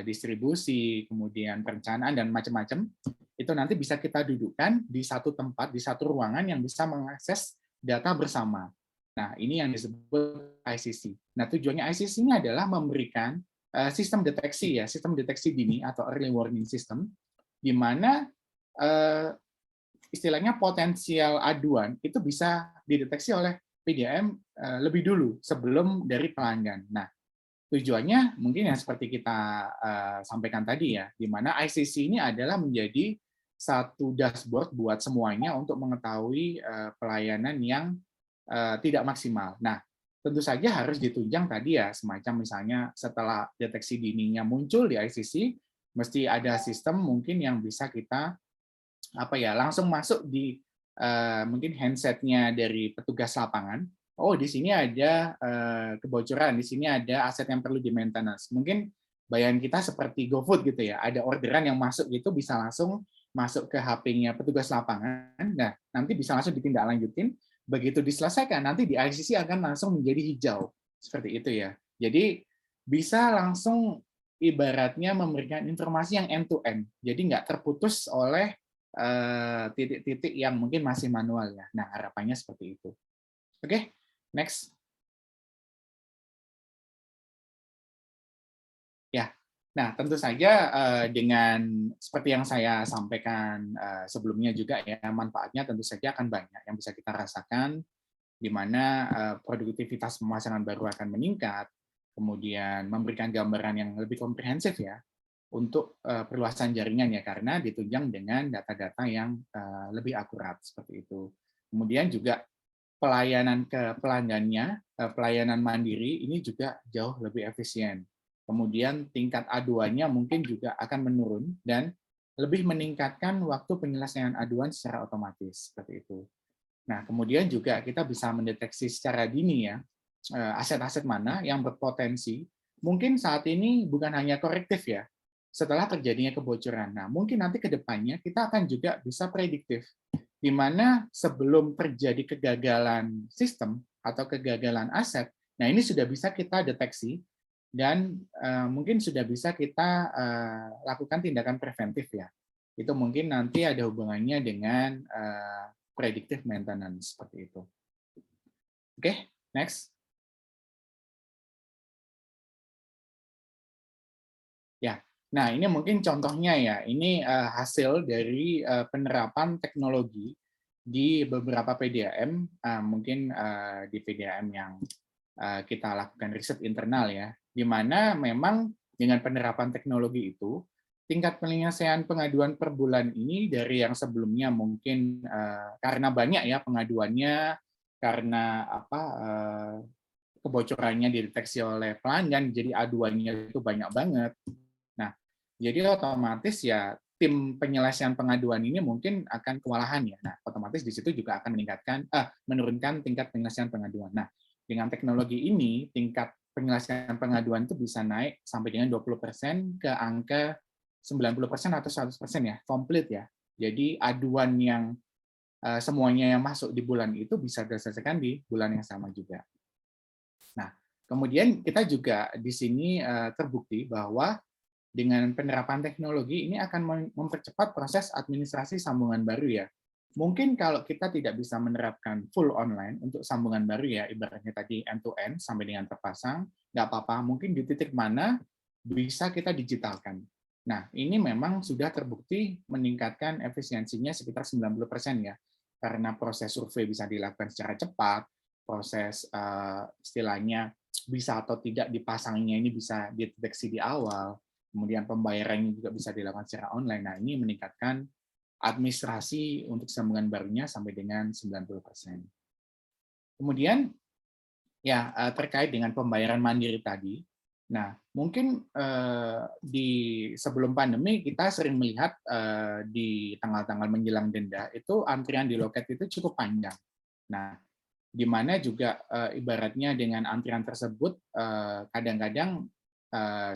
distribusi, kemudian perencanaan dan macam-macam, itu nanti bisa kita dudukkan di satu tempat, di satu ruangan yang bisa mengakses data bersama. Nah, ini yang disebut ICC. Nah, tujuannya ICC ini adalah memberikan sistem deteksi ya, sistem deteksi dini atau early warning system, di mana istilahnya potensial aduan itu bisa dideteksi oleh PDM lebih dulu sebelum dari pelanggan. Nah, tujuannya mungkin yang seperti kita sampaikan tadi ya, di mana ICC ini adalah menjadi satu dashboard buat semuanya untuk mengetahui pelayanan yang tidak maksimal. Nah, tentu saja harus ditunjang tadi ya, semacam misalnya setelah deteksi dininya muncul di ICC, mesti ada sistem mungkin yang bisa kita langsung masuk di mungkin handsetnya dari petugas lapangan. Oh, di sini ada kebocoran, di sini ada aset yang perlu di-maintenance. Mungkin bayangan kita seperti GoFood gitu ya, ada orderan yang masuk gitu bisa langsung masuk ke HP-nya petugas lapangan. Nah, nanti bisa langsung ditindaklanjutin. Begitu diselesaikan, nanti di ICC akan langsung menjadi hijau. Seperti itu ya. Jadi bisa langsung ibaratnya memberikan informasi yang end-to-end. Jadi nggak terputus oleh titik-titik yang mungkin masih manual ya. Nah, harapannya seperti itu. Oke. Next. Ya, nah tentu saja dengan seperti yang saya sampaikan sebelumnya juga ya, manfaatnya tentu saja akan banyak yang bisa kita rasakan, di mana produktivitas pemasaran baru akan meningkat, kemudian memberikan gambaran yang lebih komprehensif ya, untuk perluasan jaringan ya, karena ditunjang dengan data-data yang lebih akurat seperti itu. Kemudian juga pelayanan ke pelanggannya, pelayanan mandiri ini juga jauh lebih efisien. Kemudian tingkat aduannya mungkin juga akan menurun dan lebih meningkatkan waktu penyelesaian aduan secara otomatis seperti itu. Nah, kemudian juga kita bisa mendeteksi secara dini ya aset-aset mana yang berpotensi. Mungkin saat ini bukan hanya korektif ya, setelah terjadinya kebocoran. Nah, mungkin nanti ke depannya kita akan juga bisa prediktif, di mana sebelum terjadi kegagalan sistem atau kegagalan aset, nah ini sudah bisa kita deteksi dan mungkin sudah bisa kita lakukan tindakan preventif ya. Itu mungkin nanti ada hubungannya dengan predictive maintenance seperti itu. Oke, next. Ya, nah ini mungkin contohnya ya. Ini hasil dari penerapan teknologi di beberapa PDAM, mungkin di PDAM yang kita lakukan riset internal ya, di mana memang dengan penerapan teknologi itu, tingkat penyelesaian pengaduan per bulan ini dari yang sebelumnya mungkin karena banyak ya pengaduannya, karena kebocorannya dideteksi oleh pelanggan, jadi aduannya itu banyak banget. Nah, jadi otomatis ya tim penyelesaian pengaduan ini mungkin akan kewalahan ya. Nah, otomatis di situ juga akan menurunkan tingkat penyelesaian pengaduan. Nah, dengan teknologi ini tingkat penyelesaian pengaduan itu bisa naik sampai dengan 20% ke angka 90% atau 100% ya, komplit ya. Jadi aduan yang semuanya yang masuk di bulan itu bisa diselesaikan di bulan yang sama juga. Nah, kemudian kita juga di sini terbukti bahwa dengan penerapan teknologi ini akan mempercepat proses administrasi sambungan baru ya. Mungkin kalau kita tidak bisa menerapkan full online untuk sambungan baru ya, ibaratnya tadi end-to-end sampai dengan terpasang, nggak apa-apa. Mungkin di titik mana bisa kita digitalkan. Nah, ini memang sudah terbukti meningkatkan efisiensinya sekitar 90% ya, karena proses survei bisa dilakukan secara cepat, proses istilahnya bisa atau tidak dipasangnya ini bisa dideteksi di awal, kemudian pembayarannya juga bisa dilakukan secara online. Nah, ini meningkatkan administrasi untuk sambungan barunya sampai dengan 90%. Kemudian ya terkait dengan pembayaran mandiri tadi. Nah, mungkin di sebelum pandemi kita sering melihat di tanggal-tanggal menjelang denda itu antrian di loket itu cukup panjang. Nah, di mana juga ibaratnya dengan antrian tersebut kadang-kadang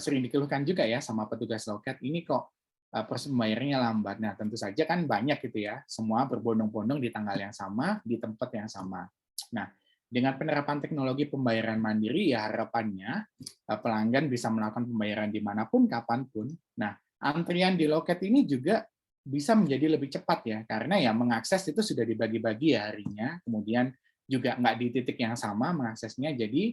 sering dikeluhkan juga ya sama petugas loket, ini kok proses pembayarannya lambat. Nah, tentu saja kan banyak gitu ya, semua berbondong-bondong di tanggal yang sama, di tempat yang sama. Nah, dengan penerapan teknologi pembayaran mandiri, ya harapannya pelanggan bisa melakukan pembayaran dimanapun, kapanpun. Nah, antrian di loket ini juga bisa menjadi lebih cepat ya, karena ya mengakses itu sudah dibagi-bagi ya harinya, kemudian juga nggak di titik yang sama mengaksesnya, jadi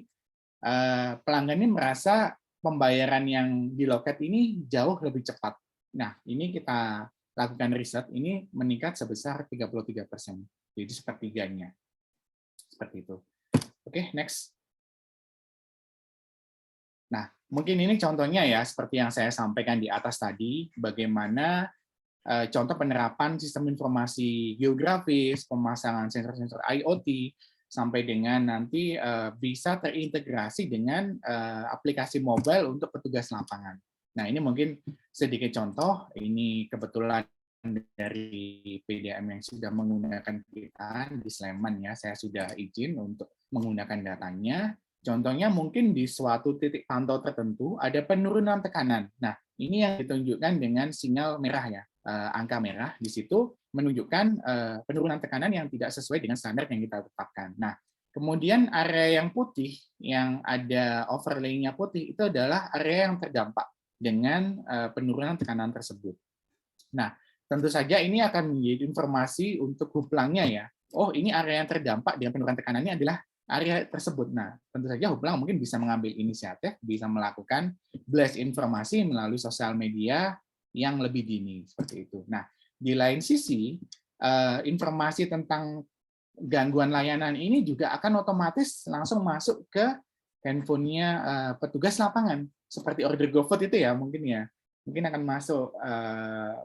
pelanggan ini merasa pembayaran yang di loket ini jauh lebih cepat. Nah, ini kita lakukan riset, ini meningkat sebesar 33%, jadi sepertiganya. Seperti itu. Oke, next. Nah, mungkin ini contohnya ya, seperti yang saya sampaikan di atas tadi, bagaimana contoh penerapan sistem informasi geografis, pemasangan sensor-sensor IoT, sampai dengan nanti bisa terintegrasi dengan aplikasi mobile untuk petugas lapangan. Nah, ini mungkin sedikit contoh, ini kebetulan dari PDAM yang sudah menggunakan kita di Sleman ya, saya sudah izin untuk menggunakan datanya. Contohnya mungkin di suatu titik pantau tertentu ada penurunan tekanan. Nah, ini yang ditunjukkan dengan sinyal merah ya, angka merah di situ menunjukkan penurunan tekanan yang tidak sesuai dengan standar yang kita tetapkan. Nah, kemudian area yang putih, yang ada overlay-nya putih, itu adalah area yang terdampak dengan penurunan tekanan tersebut. Nah, tentu saja ini akan menjadi informasi untuk Huplangnya ya. Oh, ini area yang terdampak dengan penurunan tekanannya adalah area tersebut. Nah, tentu saja Huplang mungkin bisa mengambil inisiatif, bisa melakukan blast informasi melalui sosial media yang lebih dini, seperti itu. Nah, di lain sisi, informasi tentang gangguan layanan ini juga akan otomatis langsung masuk ke handphonenya petugas lapangan, seperti order GoFood itu ya, mungkin akan masuk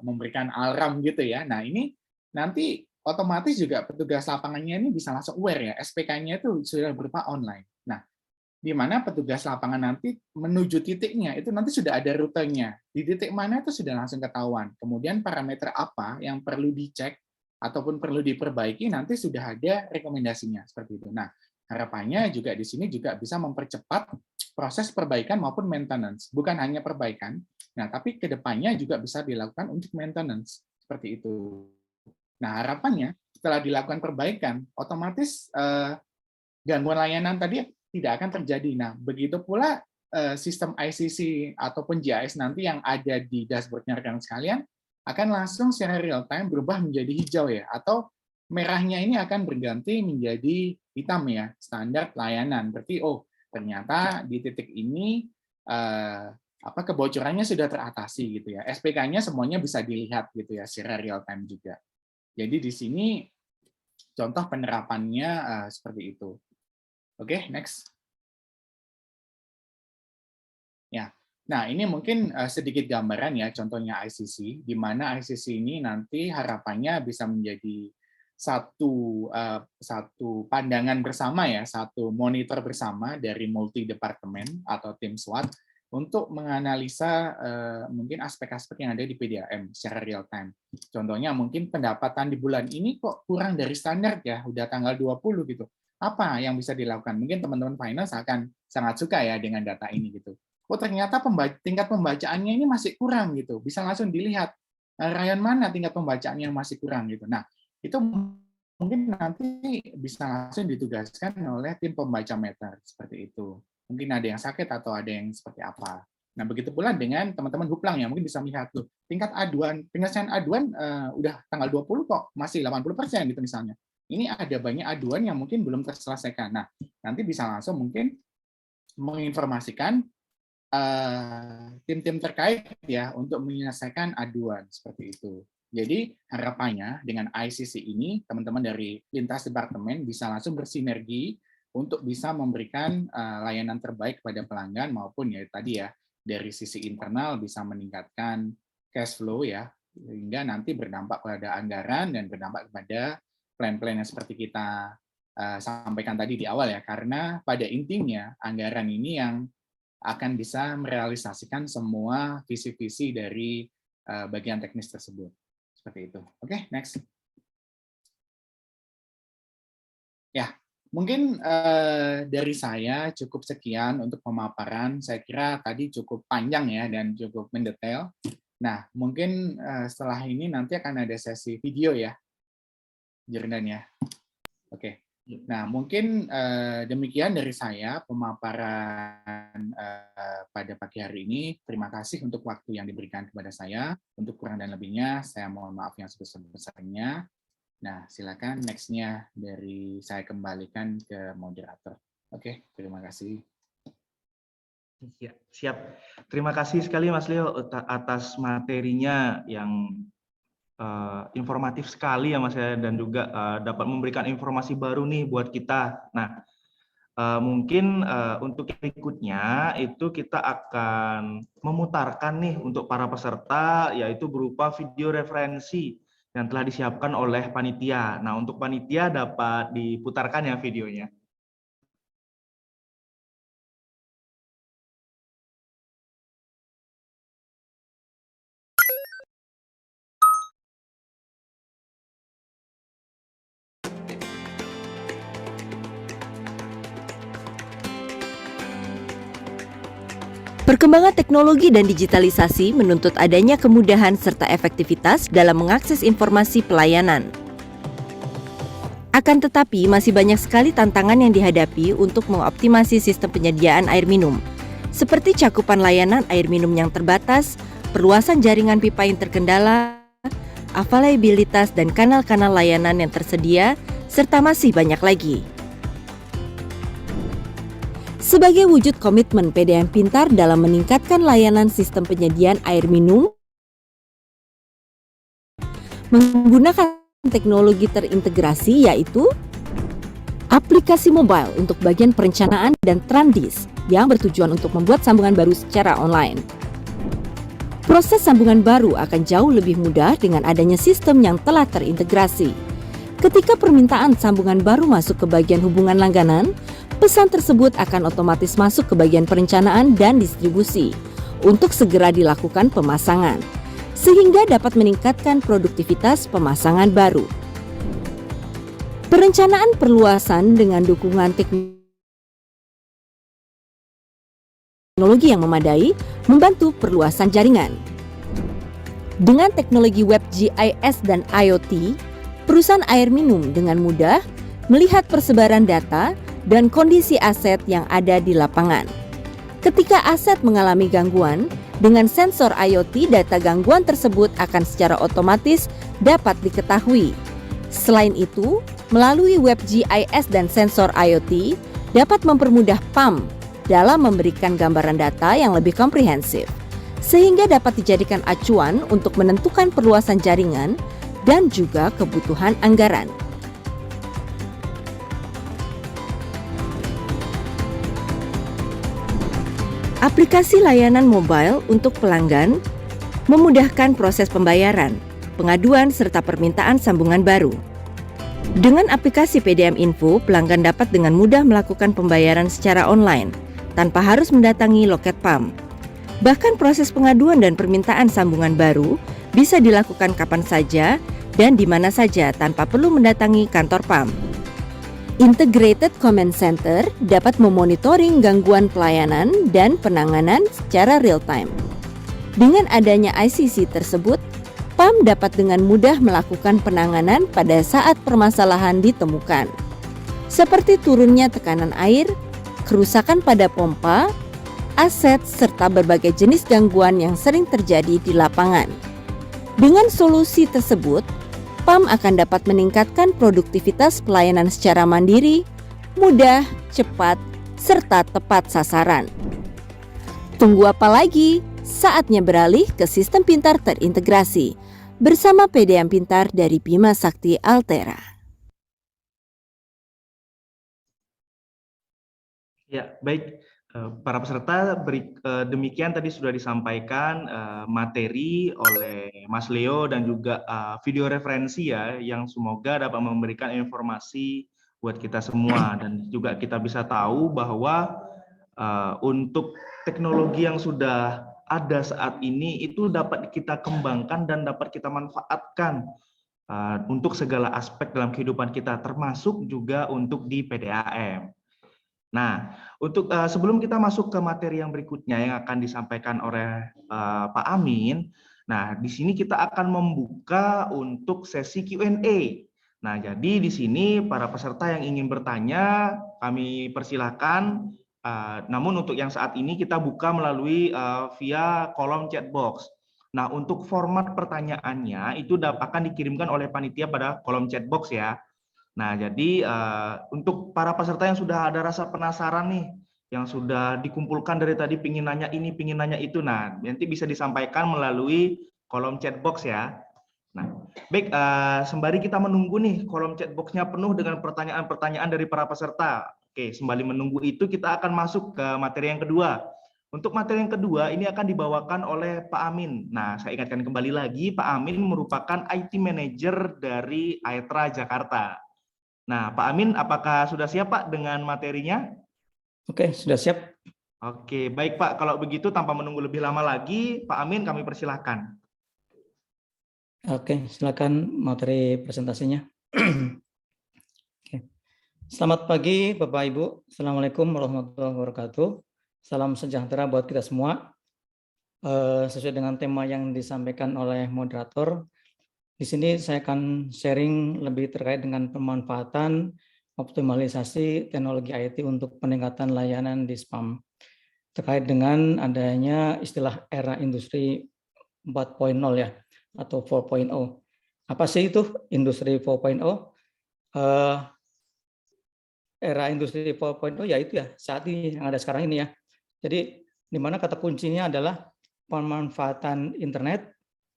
memberikan alarm gitu ya. Nah, ini nanti otomatis juga petugas lapangannya ini bisa langsung aware ya, SPK-nya itu sudah berupa online. Nah, di mana petugas lapangan nanti menuju titiknya, itu nanti sudah ada rutenya. Di titik mana itu sudah langsung ketahuan. Kemudian parameter apa yang perlu dicek ataupun perlu diperbaiki, nanti sudah ada rekomendasinya. Seperti itu. Nah, harapannya juga di sini juga bisa mempercepat proses perbaikan maupun maintenance. Bukan hanya perbaikan, nah tapi kedepannya juga bisa dilakukan untuk maintenance. Seperti itu. Nah, harapannya setelah dilakukan perbaikan, otomatis gangguan layanan tadi tidak akan terjadi. Nah, begitu pula sistem ICC ataupun GIS nanti yang ada di dashboard-nya rekan sekalian akan langsung secara real time berubah menjadi hijau ya, atau merahnya ini akan berganti menjadi hitam ya, standar layanan. Berarti oh, ternyata di titik ini kebocorannya sudah teratasi gitu ya. SPK-nya semuanya bisa dilihat gitu ya secara real time juga. Jadi di sini contoh penerapannya seperti itu. Oke, next. Ya, nah ini mungkin sedikit gambaran ya, contohnya ICC, di mana ICC ini nanti harapannya bisa menjadi satu pandangan bersama ya, satu monitor bersama dari multi departemen atau tim SWAT untuk menganalisa mungkin aspek-aspek yang ada di PDAM secara real time. Contohnya mungkin pendapatan di bulan ini kok kurang dari standar ya, udah tanggal 20 gitu. Apa yang bisa dilakukan? Mungkin teman-teman finance akan sangat suka ya dengan data ini gitu. Oh ternyata tingkat pembacaannya ini masih kurang gitu. Bisa langsung dilihat raihan mana tingkat pembacaannya yang masih kurang gitu. Nah, itu mungkin nanti bisa langsung ditugaskan oleh tim pembaca meter seperti itu. Mungkin ada yang sakit atau ada yang seperti apa. Nah, begitu pula dengan teman-teman Huplang yang mungkin bisa melihat tuh, tingkat aduan, penyelesaian aduan udah tanggal 20 kok masih 80% gitu misalnya. Ini ada banyak aduan yang mungkin belum terselesaikan. Nah, nanti bisa langsung mungkin menginformasikan tim-tim terkait ya untuk menyelesaikan aduan seperti itu. Jadi harapannya dengan ICC ini teman-teman dari lintas departemen bisa langsung bersinergi untuk bisa memberikan layanan terbaik kepada pelanggan maupun ya tadi ya dari sisi internal bisa meningkatkan cash flow ya hingga nanti berdampak pada anggaran dan berdampak kepada plan-plan yang seperti kita sampaikan tadi di awal ya, karena pada intinya anggaran ini yang akan bisa merealisasikan semua visi-visi dari bagian teknis tersebut. Seperti itu. Oke, next. Ya, mungkin dari saya cukup sekian untuk pemaparan. Saya kira tadi cukup panjang ya dan cukup mendetail. Nah, mungkin setelah ini nanti akan ada sesi video ya, Jordan ya. Oke. Nah, mungkin demikian dari saya pemaparan pada pagi hari ini. Terima kasih untuk waktu yang diberikan kepada saya. Untuk kurang dan lebihnya, saya mohon maaf yang sebesar-besarnya. Nah, silakan next-nya dari saya kembalikan ke moderator. Oke, terima kasih.
Ya, siap. Terima kasih sekali Mas Leo atas materinya yang informatif sekali ya Mas ya, dan juga dapat memberikan informasi baru nih buat kita. Nah, mungkin untuk berikutnya itu kita akan memutarkan nih untuk para peserta, yaitu berupa video referensi yang telah disiapkan oleh panitia. Nah, untuk panitia dapat diputarkan ya videonya.
Perkembangan teknologi dan digitalisasi menuntut adanya kemudahan serta efektivitas dalam mengakses informasi pelayanan. Akan tetapi, masih banyak sekali tantangan yang dihadapi untuk mengoptimasi sistem penyediaan air minum, seperti cakupan layanan air minum yang terbatas, perluasan jaringan pipa yang terkendala, availabilitas dan kanal-kanal layanan yang tersedia, serta masih banyak lagi. Sebagai wujud komitmen PDAM Pintar dalam meningkatkan layanan sistem penyediaan air minum, menggunakan teknologi terintegrasi yaitu aplikasi mobile untuk bagian perencanaan dan Trandis yang bertujuan untuk membuat sambungan baru secara online. Proses sambungan baru akan jauh lebih mudah dengan adanya sistem yang telah terintegrasi. Ketika permintaan sambungan baru masuk ke bagian hubungan langganan, pesan tersebut akan otomatis masuk ke bagian perencanaan dan distribusi untuk segera dilakukan pemasangan, sehingga dapat meningkatkan produktivitas pemasangan baru. Perencanaan perluasan dengan dukungan teknologi yang memadai membantu perluasan jaringan. Dengan teknologi web GIS dan IoT, perusahaan air minum dengan mudah melihat persebaran data dan kondisi aset yang ada di lapangan. Ketika aset mengalami gangguan, dengan sensor IoT data gangguan tersebut akan secara otomatis dapat diketahui. Selain itu, melalui web GIS dan sensor IoT dapat mempermudah PAM dalam memberikan gambaran data yang lebih komprehensif, sehingga dapat dijadikan acuan untuk menentukan perluasan jaringan dan juga kebutuhan anggaran. Aplikasi layanan mobile untuk pelanggan memudahkan proses pembayaran, pengaduan, serta permintaan sambungan baru. Dengan aplikasi PDAM Info, pelanggan dapat dengan mudah melakukan pembayaran secara online, tanpa harus mendatangi loket PAM. Bahkan proses pengaduan dan permintaan sambungan baru bisa dilakukan kapan saja dan di mana saja tanpa perlu mendatangi kantor PAM. Integrated Command Center dapat memonitoring gangguan pelayanan dan penanganan secara real-time. Dengan adanya ICC tersebut, PAM dapat dengan mudah melakukan penanganan pada saat permasalahan ditemukan, seperti turunnya tekanan air, kerusakan pada pompa, aset, serta berbagai jenis gangguan yang sering terjadi di lapangan. Dengan solusi tersebut, PAM akan dapat meningkatkan produktivitas pelayanan secara mandiri, mudah, cepat, serta tepat sasaran. Tunggu apa lagi? Saatnya beralih ke sistem pintar terintegrasi bersama PDM Pintar dari Bima Sakti Altera.
Ya, baik. Para peserta, demikian tadi sudah disampaikan materi oleh Mas Leo dan juga video referensi ya, yang semoga dapat memberikan informasi buat kita semua, dan juga kita bisa tahu bahwa untuk teknologi yang sudah ada saat ini itu dapat kita kembangkan dan dapat kita manfaatkan untuk segala aspek dalam kehidupan kita, termasuk juga untuk di PDAM. Nah, untuk sebelum kita masuk ke materi yang berikutnya yang akan disampaikan oleh Pak Amin, nah di sini kita akan membuka untuk sesi Q&A. Nah, jadi di sini para peserta yang ingin bertanya, kami persilahkan. Namun untuk yang saat ini kita buka melalui via kolom chat box. Nah, untuk format pertanyaannya itu akan dikirimkan oleh panitia pada kolom chat box ya. Nah, jadi untuk para peserta yang sudah ada rasa penasaran nih, yang sudah dikumpulkan dari tadi, pingin nanya ini, pingin nanya itu, nah nanti bisa disampaikan melalui kolom chat box ya. Nah, baik, sembari kita menunggu nih kolom chat box-nya penuh dengan pertanyaan-pertanyaan dari para peserta. Oke, sembari menunggu itu kita akan masuk ke materi yang kedua. Untuk materi yang kedua ini akan dibawakan oleh Pak Amin. Nah, saya ingatkan kembali lagi, Pak Amin merupakan IT Manager dari Aetra Jakarta. Nah, Pak Amin, apakah sudah siap Pak dengan materinya?
Oke, sudah siap.
Oke, baik Pak. Kalau begitu tanpa menunggu lebih lama lagi, Pak Amin kami persilahkan.
Oke, silakan materi presentasinya. Oke. Selamat pagi Bapak Ibu. Assalamualaikum warahmatullahi wabarakatuh. Salam sejahtera buat kita semua. Sesuai dengan tema yang disampaikan oleh moderator, di sini saya akan sharing lebih terkait dengan pemanfaatan optimalisasi teknologi IT untuk peningkatan layanan di SPAM. Terkait dengan adanya istilah era industri 4.0 ya, atau 4.0. Apa sih itu industri 4.0? Era industri 4.0 yaitu ya saat ini yang ada sekarang ini ya. Jadi di mana kata kuncinya adalah pemanfaatan internet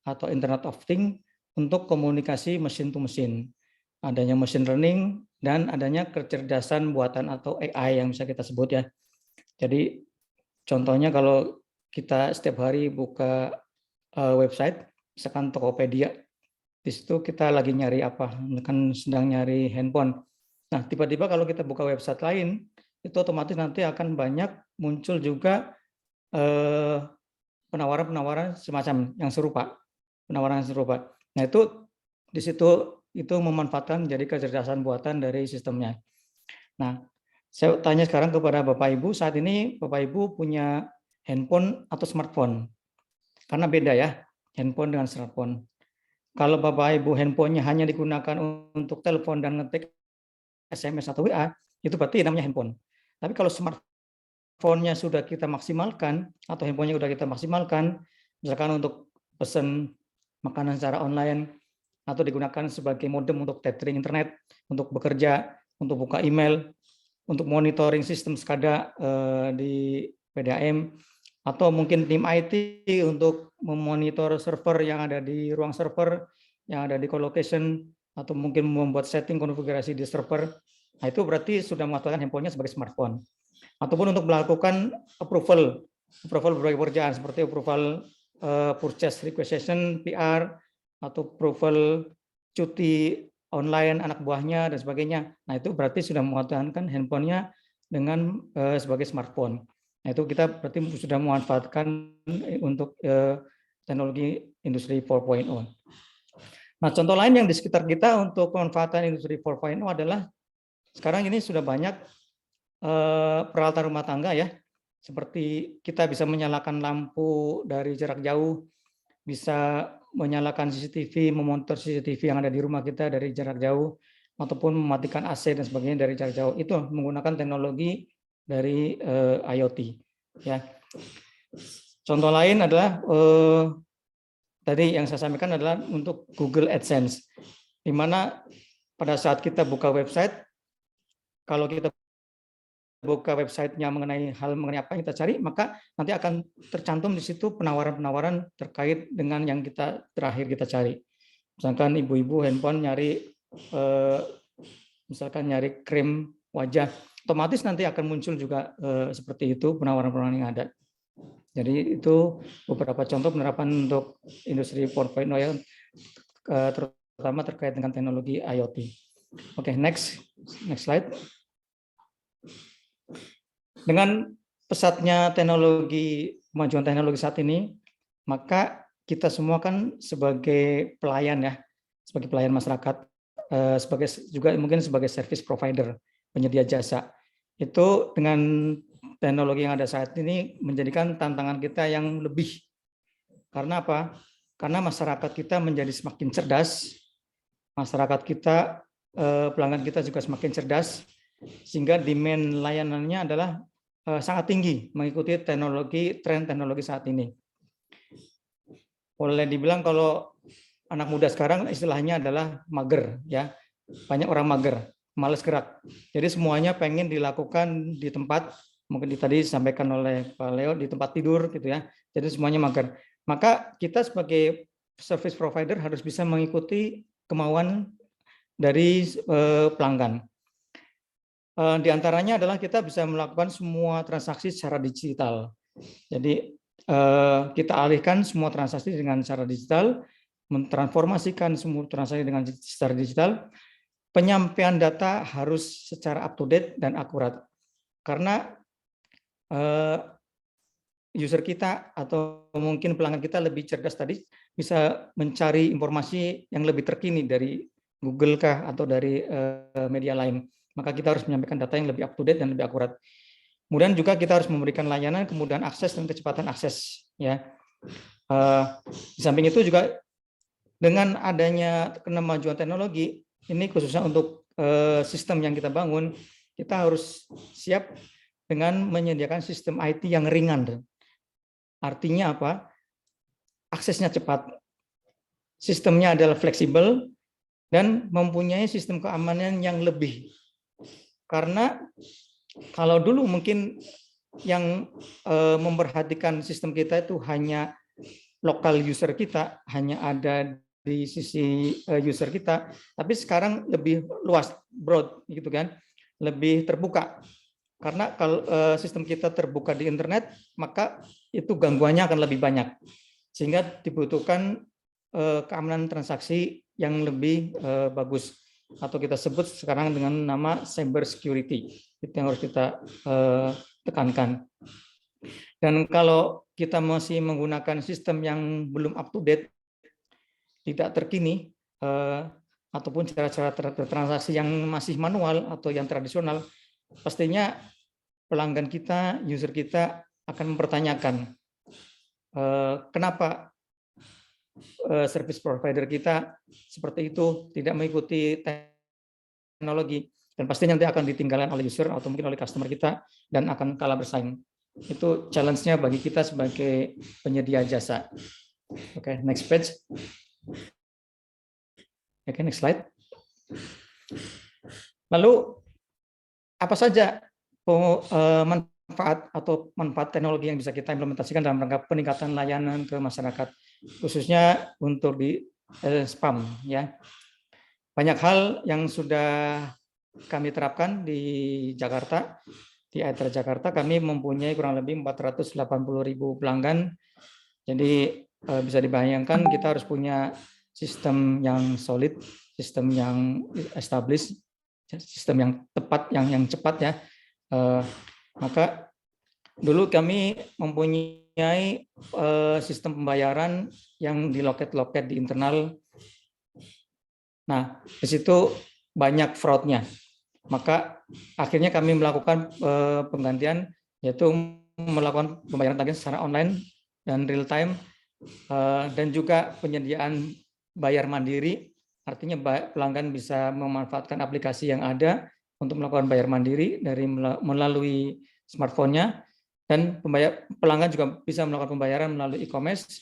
atau Internet of Things untuk komunikasi mesin to mesin, adanya machine learning dan adanya kecerdasan buatan atau AI yang bisa kita sebut ya. Jadi contohnya kalau kita setiap hari buka website, misalkan Tokopedia, di situ kita lagi nyari apa, kan sedang nyari handphone. Nah, tiba-tiba kalau kita buka website lain, itu otomatis nanti akan banyak muncul juga penawaran-penawaran semacam yang serupa, penawaran yang serupa. Nah, itu di situ itu memanfaatkan jadi kecerdasan buatan dari sistemnya. Nah, saya tanya sekarang kepada Bapak Ibu, saat ini Bapak Ibu punya handphone atau smartphone? Karena beda ya, handphone dengan smartphone. Kalau Bapak Ibu handphonenya hanya digunakan untuk telepon dan ngetik SMS atau WA, itu berarti namanya handphone. Tapi kalau smartphone-nya sudah kita maksimalkan, atau handphonenya sudah kita maksimalkan, misalkan untuk pesan makanan secara online, atau digunakan sebagai modem untuk tethering internet, untuk bekerja, untuk buka email, untuk monitoring sistem SCADA di PDAM, atau mungkin tim IT untuk memonitor server yang ada di ruang server, yang ada di colocation, atau mungkin membuat setting konfigurasi di server. Nah, itu berarti sudah memanfaatkan handphonenya sebagai smartphone. Ataupun untuk melakukan approval berbagai pekerjaan seperti approval purchase requisition PR, atau approval cuti online anak buahnya dan sebagainya. Nah, itu berarti sudah memanfaatkan handphonenya dengan sebagai smartphone. Nah, itu kita berarti sudah memanfaatkan untuk teknologi industri 4.0. Nah, contoh lain yang di sekitar kita untuk pemanfaatan industri 4.0 adalah sekarang ini sudah banyak peralatan rumah tangga ya, seperti kita bisa menyalakan lampu dari jarak jauh, bisa menyalakan CCTV, memonitor CCTV yang ada di rumah kita dari jarak jauh, ataupun mematikan AC dan sebagainya dari jarak jauh. Itu menggunakan teknologi dari IoT. Ya. Contoh lain adalah tadi yang saya sampaikan adalah untuk Google AdSense, di mana pada saat kita buka website, kalau kita buka websitenya mengenai apa yang kita cari, maka nanti akan tercantum di situ penawaran-penawaran terkait dengan yang terakhir kita cari. Misalkan ibu-ibu handphone nyari misalkan nyari krim wajah, otomatis nanti akan muncul juga seperti itu penawaran-penawaran yang ada. Jadi itu beberapa contoh penerapan untuk industri 4.0 ya, terutama terkait dengan teknologi IoT. Oke, next slide. Dengan pesatnya kemajuan teknologi saat ini, maka kita semua kan sebagai pelayan ya, sebagai pelayan masyarakat, juga mungkin sebagai service provider, penyedia jasa. Itu dengan teknologi yang ada saat ini menjadikan tantangan kita yang lebih. Karena apa? Karena masyarakat kita menjadi semakin cerdas, masyarakat kita, pelanggan kita juga semakin cerdas, sehingga demand layanannya adalah sangat tinggi mengikuti tren teknologi saat ini. Boleh dibilang kalau anak muda sekarang istilahnya adalah mager ya, banyak orang mager, malas gerak. Jadi semuanya pengen dilakukan di tempat, mungkin tadi disampaikan oleh Pak Leo, di tempat tidur gitu ya. Jadi semuanya mager. Maka kita sebagai service provider harus bisa mengikuti kemauan dari pelanggan. Di antaranya adalah kita bisa melakukan semua transaksi secara digital. Jadi kita alihkan semua transaksi dengan cara digital, mentransformasikan semua transaksi dengan secara digital. Penyampaian data harus secara up to date dan akurat. Karena user kita atau mungkin pelanggan kita lebih cerdas tadi, bisa mencari informasi yang lebih terkini dari Google kah atau dari media lain. Maka kita harus menyampaikan data yang lebih up to date dan lebih akurat. Kemudian juga kita harus memberikan layanan kemudahan akses dan kecepatan akses. Ya, di samping itu juga dengan adanya kemajuan teknologi ini khususnya untuk sistem yang kita bangun, kita harus siap dengan menyediakan sistem IT yang ringan. Artinya apa? Aksesnya cepat, sistemnya adalah fleksibel dan mempunyai sistem keamanan yang lebih. Karena kalau dulu mungkin yang memperhatikan sistem kita itu hanya lokal user kita, hanya ada di sisi user kita, tapi sekarang lebih luas, broad gitu kan, lebih terbuka. Karena kalau sistem kita terbuka di internet, maka itu gangguannya akan lebih banyak. Sehingga dibutuhkan keamanan transaksi yang lebih bagus, atau kita sebut sekarang dengan nama cyber security. Itu yang harus kita tekankan. Dan kalau kita masih menggunakan sistem yang belum up to date, tidak terkini, ataupun cara-cara transaksi yang masih manual atau yang tradisional, pastinya pelanggan kita, user kita akan mempertanyakan kenapa service provider kita seperti itu, tidak mengikuti teknologi, dan pasti nanti akan ditinggalkan oleh user atau mungkin oleh customer kita dan akan kalah bersaing. Itu challenge-nya bagi kita sebagai penyedia jasa. Oke, next page. Oke, next slide. Lalu apa saja manfaat teknologi yang bisa kita implementasikan dalam rangka peningkatan layanan ke masyarakat, khususnya untuk di spam ya. Banyak hal yang sudah kami terapkan di Jakarta. Di Aitra Jakarta kami mempunyai kurang lebih 480.000 pelanggan. Jadi bisa dibayangkan kita harus punya sistem yang solid, sistem yang established, sistem yang tepat, yang cepat ya. Maka dulu kami mempunyai sistem pembayaran yang di loket-loket di internal. Nah, di situ banyak fraud-nya. Maka akhirnya kami melakukan penggantian, yaitu melakukan pembayaran tagihan secara online dan real time, dan juga penyediaan bayar mandiri. Artinya pelanggan bisa memanfaatkan aplikasi yang ada untuk melakukan bayar mandiri dari melalui smartphone-nya, dan pelanggan juga bisa melakukan pembayaran melalui e-commerce,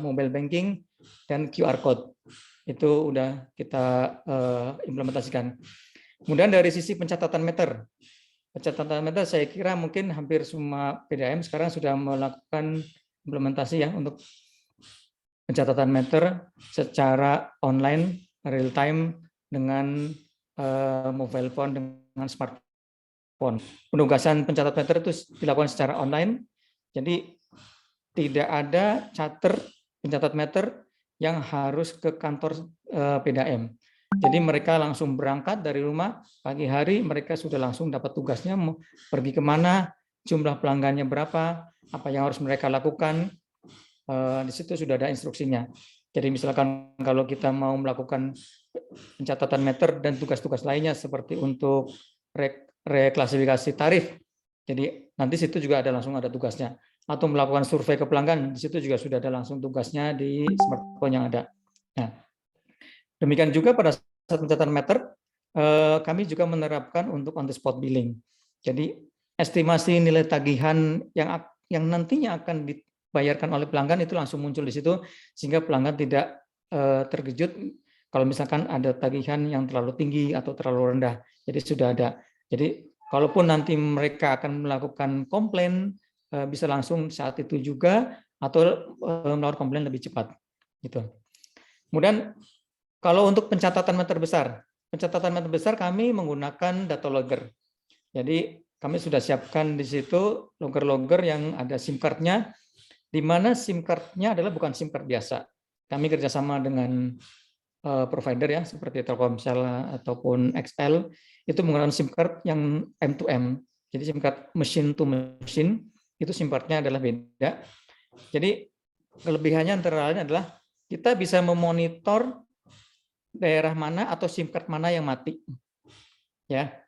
mobile banking, dan QR code. Itu udah kita implementasikan. Kemudian dari sisi pencatatan meter, Pencatatan meter saya kira mungkin hampir semua PDAM sekarang sudah melakukan implementasi ya untuk pencatatan meter secara online, real time dengan mobile phone, dengan smartphone. Penugasan pencatat meter itu dilakukan secara online, jadi tidak ada charter pencatat meter yang harus ke kantor PDAM. Jadi mereka langsung berangkat dari rumah, pagi hari mereka sudah langsung dapat tugasnya, mau pergi kemana, jumlah pelanggannya berapa, apa yang harus mereka lakukan, di situ sudah ada instruksinya. Jadi misalkan kalau kita mau melakukan pencatatan meter dan tugas-tugas lainnya seperti untuk reklasifikasi tarif, jadi nanti situ juga ada langsung ada tugasnya. Atau melakukan survei ke pelanggan, di situ juga sudah ada langsung tugasnya di smartphone yang ada. Nah, demikian juga pada saat pencatatan meter, kami juga menerapkan untuk on the spot billing. Jadi estimasi nilai tagihan yang nantinya akan dibayarkan oleh pelanggan itu langsung muncul di situ, sehingga pelanggan tidak terkejut kalau misalkan ada tagihan yang terlalu tinggi atau terlalu rendah. Jadi sudah ada. Jadi kalaupun nanti mereka akan melakukan komplain, bisa langsung saat itu juga atau melakukan komplain lebih cepat. Gitu. Kemudian kalau untuk pencatatan meter besar kami menggunakan data logger. Jadi kami sudah siapkan di situ logger-logger yang ada SIM card-nya, di mana SIM card-nya adalah bukan SIM card biasa. Kami kerjasama dengan provider ya, seperti Telkomsel ataupun XL, itu menggunakan SIM card yang M2M. Jadi SIM card machine to machine, itu SIM card-nya adalah beda. Jadi kelebihannya antara lain adalah kita bisa memonitor daerah mana atau SIM card mana yang mati. Ya.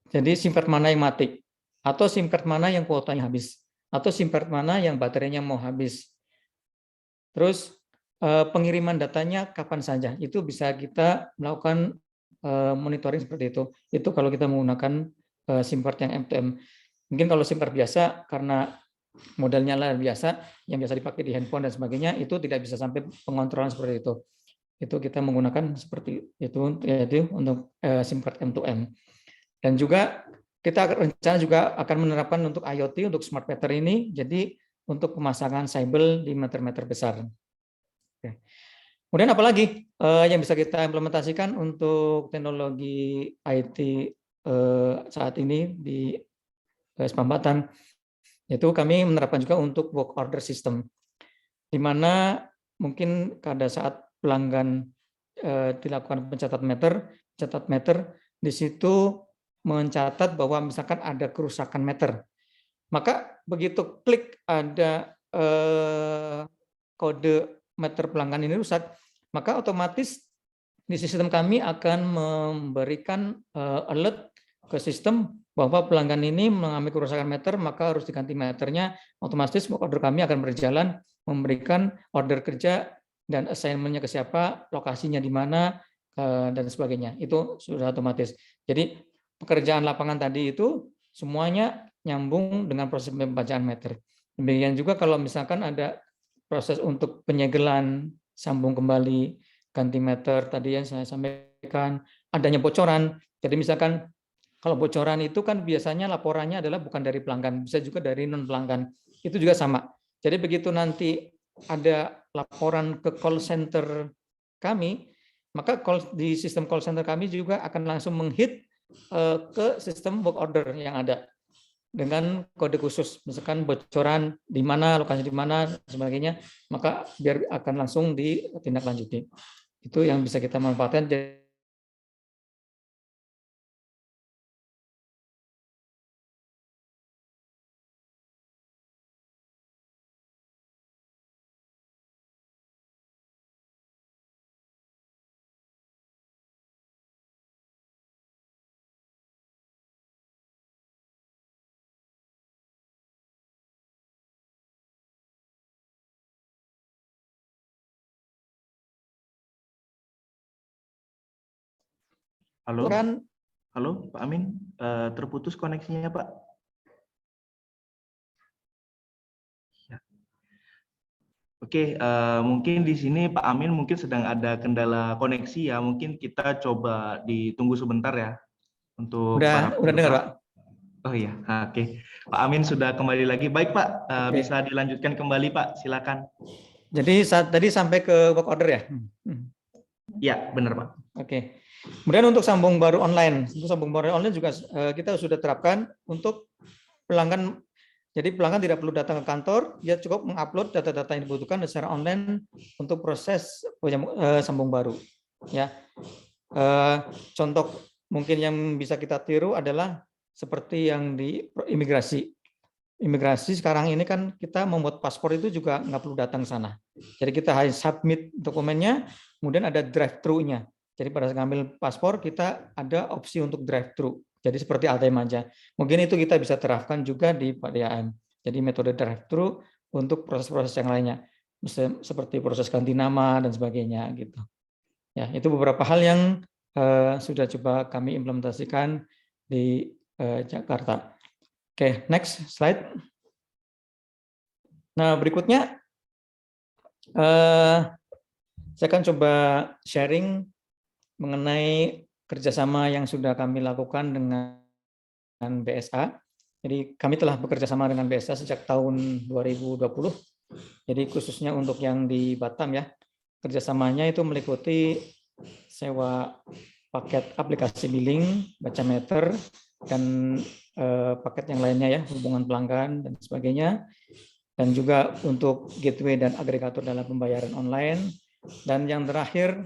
Jadi SIM card mana yang mati, atau SIM card mana yang kuotanya habis, atau SIM card mana yang baterainya mau habis. Terus pengiriman datanya kapan saja, itu bisa kita melakukan monitoring seperti itu. Itu kalau kita menggunakan SIM card yang M2M. Mungkin kalau SIM card biasa, karena modelnya lah biasa, yang biasa dipakai di handphone dan sebagainya, itu tidak bisa sampai pengontrolan seperti itu. Itu kita menggunakan seperti itu, yaitu untuk SIM card M2M. Dan juga kita rencana juga akan menerapkan untuk IoT, untuk smart meter ini, jadi untuk pemasangan Sybel di meter-meter besar. Oke. Kemudian apalagi yang bisa kita implementasikan untuk teknologi IT saat ini di Pambatan, itu kami menerapkan juga untuk work order system, di mana mungkin pada saat pelanggan dilakukan pencatat meter, di situ mencatat bahwa misalkan ada kerusakan meter, maka begitu klik ada kode meter pelanggan ini rusak, maka otomatis di sistem kami akan memberikan alert ke sistem bahwa pelanggan ini mengalami kerusakan meter, maka harus diganti meternya. Otomatis order kami akan berjalan, memberikan order kerja dan assignment-nya ke siapa, lokasinya di mana, dan sebagainya. Itu sudah otomatis. Jadi pekerjaan lapangan tadi itu semuanya nyambung dengan proses pembacaan meter. Demikian juga kalau misalkan ada proses untuk penyegelan, sambung kembali, ganti meter tadi yang saya sampaikan, adanya bocoran. Jadi misalkan kalau bocoran itu kan biasanya laporannya adalah bukan dari pelanggan, bisa juga dari non pelanggan. Itu juga sama. Jadi begitu nanti ada laporan ke call center kami, maka di sistem call center kami juga akan langsung menghit ke sistem work order yang ada dengan kode khusus, misalkan bocoran di mana, lokasi di mana, sebagainya, maka biar akan langsung ditindaklanjuti. Itu yang bisa kita manfaatkan.
Halo,
Kan
halo Pak Amin, terputus koneksinya Pak. Ya. Oke, mungkin di sini Pak Amin mungkin sedang ada kendala koneksi ya, mungkin kita coba ditunggu sebentar ya untuk
udah dengar Pak?
Oh iya, oke. Pak Amin sudah kembali lagi. Baik Pak,
Oke.
bisa dilanjutkan kembali Pak, silakan.
Jadi tadi sampai ke work order ya.
Ya, benar Pak.
Oke. Kemudian untuk sambung baru online, untuk sambung baru online juga kita sudah terapkan untuk pelanggan. Jadi pelanggan tidak perlu datang ke kantor, dia cukup mengupload data-data yang dibutuhkan secara online untuk proses sambung baru. Ya, contoh mungkin yang bisa kita tiru adalah seperti yang di imigrasi. Imigrasi sekarang ini kan kita membuat paspor itu juga nggak perlu datang ke sana. Jadi kita hanya submit dokumennya, kemudian ada drive-thru-nya. Jadi pada saat ngambil paspor kita ada opsi untuk drive-thru. Jadi seperti ATM aja. Mungkin itu kita bisa terapkan juga di PDAM. Jadi metode drive-thru untuk proses-proses yang lainnya, seperti proses ganti nama dan sebagainya gitu. Ya, itu beberapa hal yang sudah coba kami implementasikan di Jakarta. Oke, next slide. Nah, berikutnya saya akan coba sharing mengenai kerjasama yang sudah kami lakukan dengan BSA. Jadi kami telah bekerja sama dengan BSA sejak tahun 2020. Jadi khususnya untuk yang di Batam ya, kerjasamanya itu meliputi sewa paket aplikasi billing, baca meter, dan paket yang lainnya ya, hubungan pelanggan dan sebagainya. Dan juga untuk gateway dan agregator dalam pembayaran online. Dan yang terakhir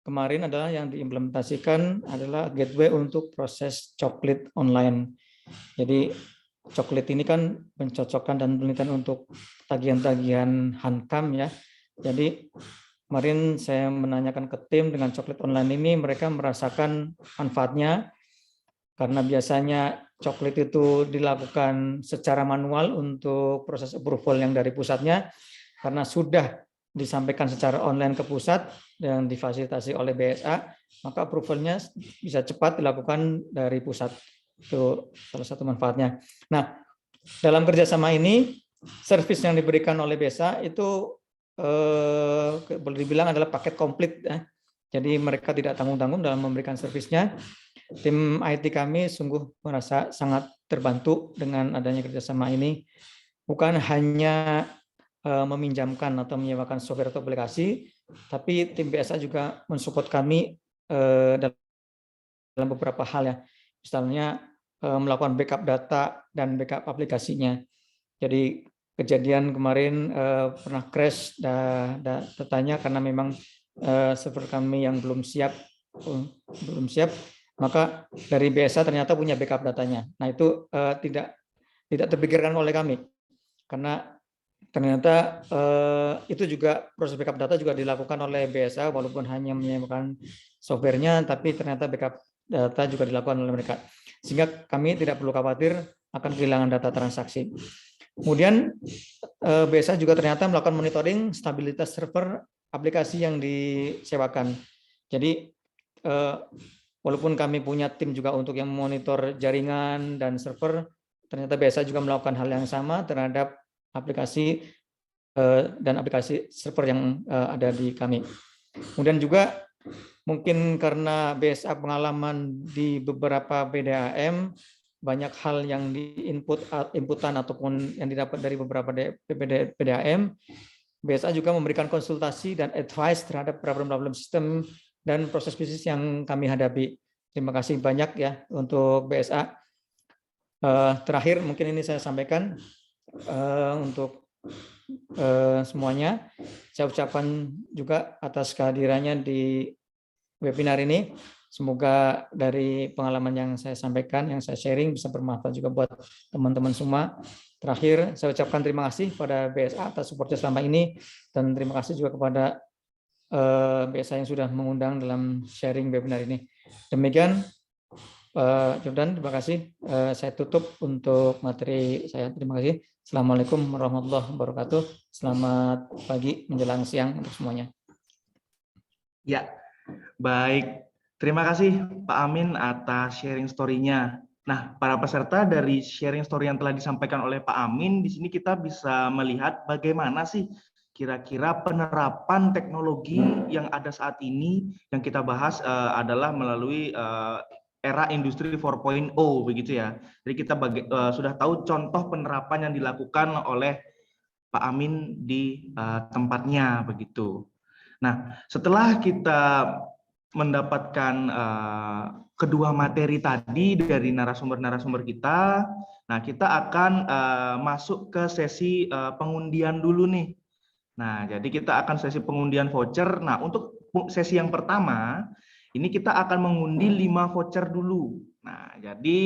kemarin adalah yang diimplementasikan adalah gateway untuk proses coklit online. Jadi coklit ini kan mencocokkan dan penelitian untuk tagihan-tagihan Hankam ya. Jadi kemarin saya menanyakan ke tim dengan coklit online ini, mereka merasakan manfaatnya karena biasanya coklit itu dilakukan secara manual untuk proses approval yang dari pusatnya, karena sudah disampaikan secara online ke pusat dan difasilitasi oleh BSA, maka approvalnya bisa cepat dilakukan dari pusat. Itu salah satu manfaatnya. Nah, dalam kerjasama ini, servis yang diberikan oleh BSA itu boleh dibilang adalah paket komplit. Jadi mereka tidak tanggung-tanggung dalam memberikan servisnya. Tim IT kami sungguh merasa sangat terbantu dengan adanya kerjasama ini. Bukan hanya meminjamkan atau menyewakan software atau aplikasi, tapi tim BSA juga mensupport kami dalam beberapa hal ya. Misalnya melakukan backup data dan backup aplikasinya. Jadi kejadian kemarin pernah crash datanya karena memang server kami yang belum siap, maka dari BSA ternyata punya backup datanya. Nah itu tidak terpikirkan oleh kami karena ternyata itu juga proses backup data juga dilakukan oleh BSA walaupun hanya menyewakan softwarenya, tapi ternyata backup data juga dilakukan oleh mereka. Sehingga kami tidak perlu khawatir akan kehilangan data transaksi. Kemudian BSA juga ternyata melakukan monitoring stabilitas server aplikasi yang disewakan. Jadi walaupun kami punya tim juga untuk yang memonitor jaringan dan server, ternyata BSA juga melakukan hal yang sama terhadap aplikasi dan aplikasi server yang ada di kami. Kemudian juga mungkin karena BSA pengalaman di beberapa PDAM, banyak hal yang inputan ataupun yang didapat dari beberapa PDAM, BSA juga memberikan konsultasi dan advice terhadap problem-problem sistem dan proses bisnis yang kami hadapi. Terima kasih banyak ya untuk BSA. Terakhir mungkin ini saya sampaikan untuk semuanya. Saya ucapkan juga atas kehadirannya di webinar ini. Semoga dari pengalaman yang saya sampaikan, yang saya sharing bisa bermanfaat juga buat teman-teman semua. Terakhir, saya ucapkan terima kasih pada BSA atas supportnya selama ini, dan terima kasih juga kepada BSA yang sudah mengundang dalam sharing webinar ini. Demikian, Pak Jordan, terima kasih. Saya tutup untuk materi saya. Terima kasih. Assalamualaikum warahmatullahi wabarakatuh. Selamat pagi menjelang siang untuk semuanya.
Ya, baik. Terima kasih Pak Amin atas sharing story-nya. Nah, para peserta dari sharing story yang telah disampaikan oleh Pak Amin, di sini kita bisa melihat bagaimana sih kira-kira penerapan teknologi yang ada saat ini. Yang kita bahas adalah melalui era industri 4.0 begitu ya. Jadi kita sudah tahu contoh penerapan yang dilakukan oleh Pak Amin di tempatnya begitu. Nah, setelah kita mendapatkan kedua materi tadi dari narasumber-narasumber kita, nah kita akan masuk ke sesi pengundian dulu nih. Nah, jadi kita akan sesi pengundian voucher. Nah, untuk sesi yang pertama, ini kita akan mengundi 5 voucher dulu. Nah, jadi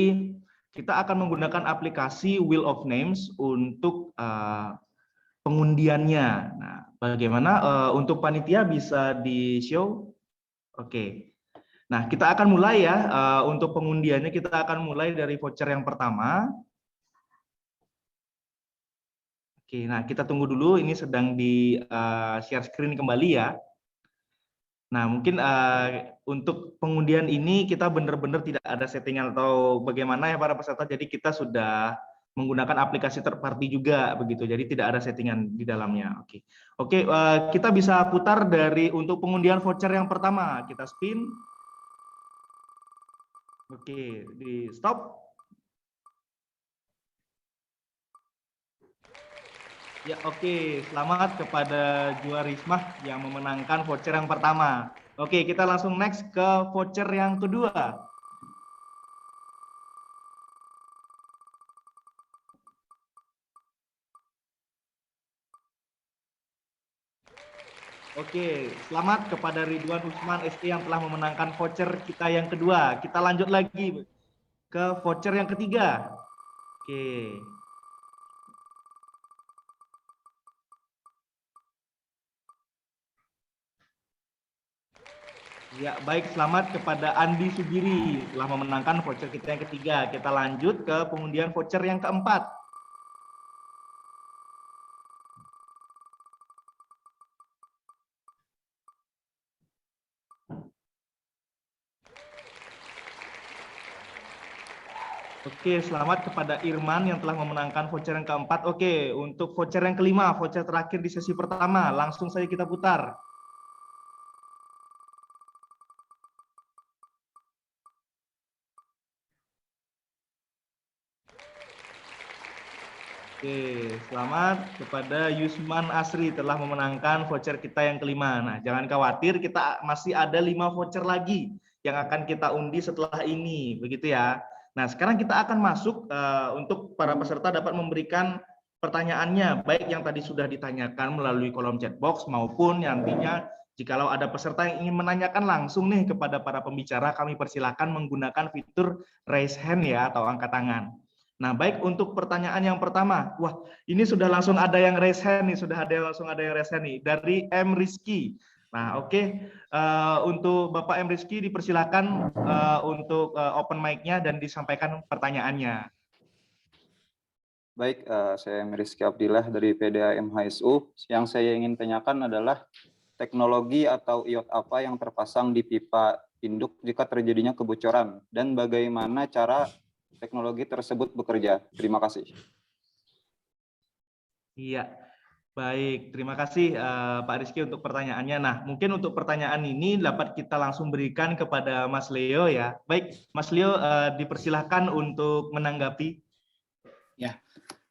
kita akan menggunakan aplikasi Wheel of Names untuk pengundiannya. Nah, bagaimana untuk panitia bisa di-show? Oke. Nah, kita akan mulai ya. Untuk pengundiannya kita akan mulai dari voucher yang pertama. Oke, nah kita tunggu dulu, ini sedang di share screen kembali ya. Nah, mungkin untuk pengundian ini kita benar-benar tidak ada settingan atau bagaimana ya para peserta, jadi kita sudah menggunakan aplikasi third party juga begitu, jadi tidak ada settingan di dalamnya. Oke, kita bisa putar dari untuk pengundian voucher yang pertama, kita spin. Oke, di stop. Ya, oke. Selamat kepada Juarismah yang memenangkan voucher yang pertama. Oke, kita langsung next ke voucher yang kedua. Oke, selamat kepada Ridwan Usman ST yang telah memenangkan voucher kita yang kedua. Kita lanjut lagi ke voucher yang ketiga. Oke. Ya, baik, selamat kepada Andi Sugiri telah memenangkan voucher kita yang ketiga. Kita lanjut ke pengundian voucher yang keempat. Oke, selamat kepada Irman yang telah memenangkan voucher yang keempat. Oke, untuk voucher yang kelima, voucher terakhir di sesi pertama, langsung saja kita putar. Oke, selamat kepada Yusman Asri telah memenangkan voucher kita yang kelima. Nah, jangan khawatir, kita masih ada 5 voucher lagi yang akan kita undi setelah ini, begitu ya. Nah, sekarang kita akan masuk untuk para peserta dapat memberikan pertanyaannya, baik yang tadi sudah ditanyakan melalui kolom chat box maupun nantinya jikalau ada peserta yang ingin menanyakan langsung nih kepada para pembicara, kami persilakan menggunakan fitur raise hand ya atau angkat tangan. Nah, baik untuk pertanyaan yang pertama. Wah, ini sudah langsung ada yang raise hand nih, langsung ada yang raise hand nih dari M Rizky. Nah, oke. Untuk Bapak M Rizky dipersilakan untuk open mic-nya dan disampaikan pertanyaannya.
Baik, saya M Rizky Abdillah dari PDAM HSU. Yang saya ingin tanyakan adalah teknologi atau iot apa yang terpasang di pipa induk jika terjadinya kebocoran dan bagaimana cara teknologi tersebut bekerja. Terima kasih.
Iya, baik. Terima kasih Pak Rizky untuk pertanyaannya. Nah, mungkin untuk pertanyaan ini dapat kita langsung berikan kepada Mas Leo ya. Baik, Mas Leo dipersilahkan untuk menanggapi.
Ya,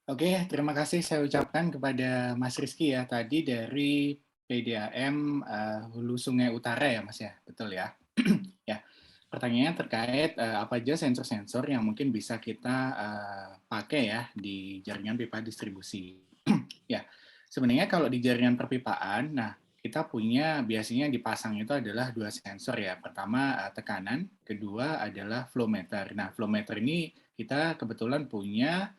oke. Terima kasih saya ucapkan kepada Mas Rizky ya tadi dari PDAM Hulu Sungai Utara ya Mas ya, betul ya. Ya. Pertanyaannya terkait apa aja sensor-sensor yang mungkin bisa kita pakai ya di jaringan pipa distribusi. Ya, sebenarnya kalau di jaringan perpipaan, nah kita punya biasanya dipasang itu adalah 2 sensor ya. Pertama tekanan, kedua adalah flow meter. Nah, flow meter ini kita kebetulan punya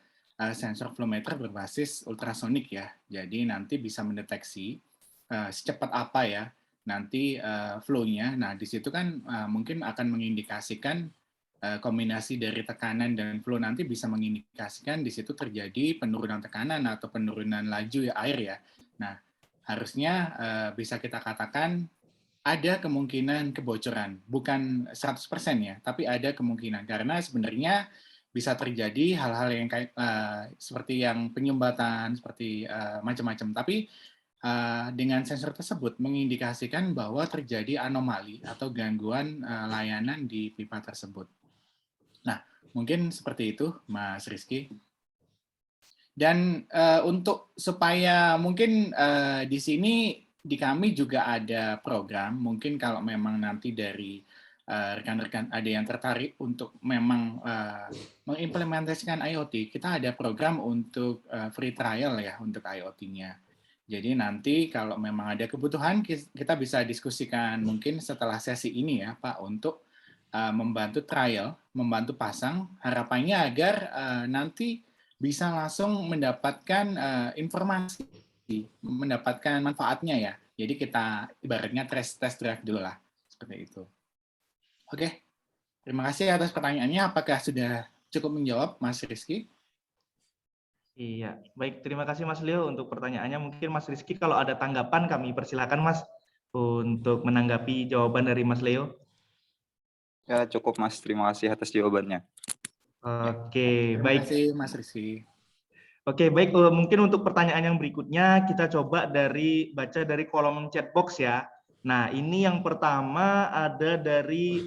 sensor flow meter berbasis ultrasonik ya. Jadi nanti bisa mendeteksi secepat apa ya nanti flow-nya. Nah, di situ kan mungkin akan mengindikasikan kombinasi dari tekanan dan flow nanti bisa mengindikasikan di situ terjadi penurunan tekanan atau penurunan laju air ya. Nah, harusnya bisa kita katakan ada kemungkinan kebocoran, bukan 100% ya, tapi ada kemungkinan karena sebenarnya bisa terjadi hal-hal yang kayak seperti yang penyumbatan, seperti macam-macam. Tapi dengan sensor tersebut mengindikasikan bahwa terjadi anomali atau gangguan layanan di pipa tersebut. Mungkin seperti itu, Mas Rizky. Dan untuk supaya mungkin di sini di kami juga ada program, mungkin kalau memang nanti dari rekan-rekan ada yang tertarik untuk memang mengimplementasikan IoT, kita ada program untuk free trial ya untuk IoT-nya. Jadi nanti kalau memang ada kebutuhan kita bisa diskusikan mungkin setelah sesi ini ya Pak untuk membantu trial, membantu pasang, harapannya agar nanti bisa langsung mendapatkan informasi, mendapatkan manfaatnya ya. Jadi kita ibaratnya test drive dulu lah, seperti itu. Oke, terima kasih atas pertanyaannya. Apakah sudah cukup menjawab, Mas Rizky?
Iya, baik. Terima kasih Mas Leo untuk pertanyaannya. Mungkin Mas Rizky kalau ada tanggapan kami persilakan Mas untuk menanggapi jawaban dari Mas Leo.
Ya, cukup Mas. Terima kasih atas jawabannya.
Oke,
Terima
baik.
kasih Mas Rizky.
Oke, baik. Mungkin untuk pertanyaan yang berikutnya kita coba baca dari kolom chat box ya. Nah, ini yang pertama ada dari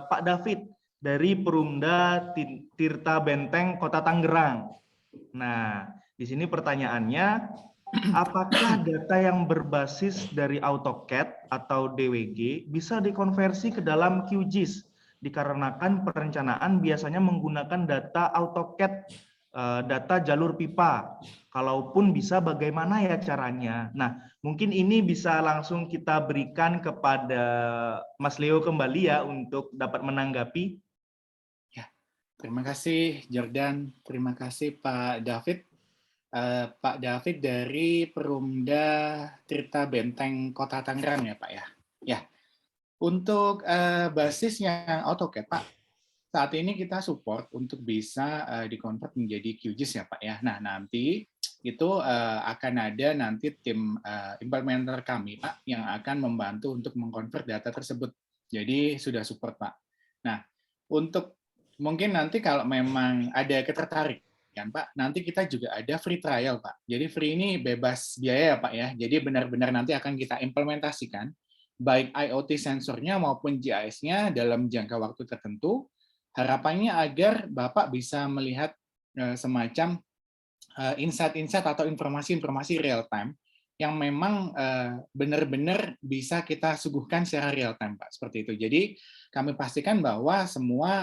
Pak David dari Perumda Tirta Benteng Kota Tangerang. Nah, di sini pertanyaannya, apakah data yang berbasis dari AutoCAD atau DWG bisa dikonversi ke dalam QGIS? Dikarenakan perencanaan biasanya menggunakan data AutoCAD, data jalur pipa. Kalaupun bisa, bagaimana ya caranya? Nah, mungkin ini bisa langsung kita berikan kepada Mas Leo kembali ya untuk dapat menanggapi.
Ya, terima kasih Jordan, terima kasih Pak David. Pak David dari Perumda Tirta Benteng Kota Tangerang ya Pak ya. Ya, untuk basis yang AutoCAD Pak, saat ini kita support untuk bisa dikonvert menjadi QGIS ya Pak ya. Nah nanti itu akan ada nanti tim implementer kami Pak yang akan membantu untuk mengkonvert data tersebut. Jadi sudah support Pak. Nah untuk mungkin nanti kalau memang ada ketertarikan Pak, nanti kita juga ada free trial Pak. Jadi free ini bebas biaya ya Pak ya. Jadi benar-benar nanti akan kita implementasikan baik IoT sensornya maupun GIS-nya dalam jangka waktu tertentu. Harapannya agar Bapak bisa melihat semacam insight-insight atau informasi-informasi real time yang memang benar-benar bisa kita suguhkan secara real time, Pak. Seperti itu. Jadi kami pastikan bahwa semua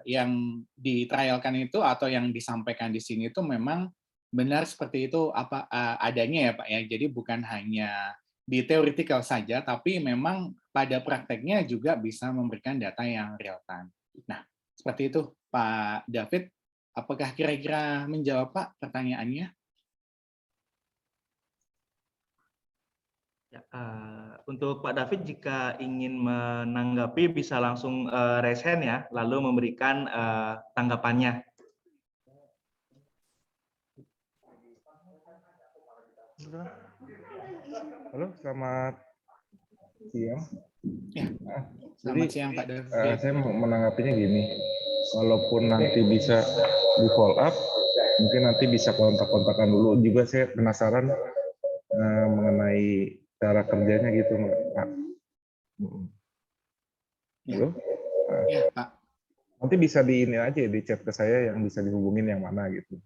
yang ditrialkan itu atau yang disampaikan di sini itu memang benar seperti itu apa adanya ya, Pak ya. Jadi bukan hanya di theoretical saja, tapi memang pada prakteknya juga bisa memberikan data yang real time. Nah, seperti itu, Pak David. Apakah kira-kira menjawab, Pak, pertanyaannya?
Ya, untuk Pak David, jika ingin menanggapi bisa langsung raise hand ya, lalu memberikan tanggapannya.
Halo, selamat siang.
Ya, selamat siang Pak David.
Saya mau menanggapinya gini, walaupun nanti bisa di follow up, mungkin nanti bisa kontak-kontakan dulu. Juga saya penasaran mengenai cara kerjanya gitu, Pak. Halo?
Ya, Pak.
Nanti bisa di ini aja, di chat ke saya yang bisa dihubungin yang mana gitu.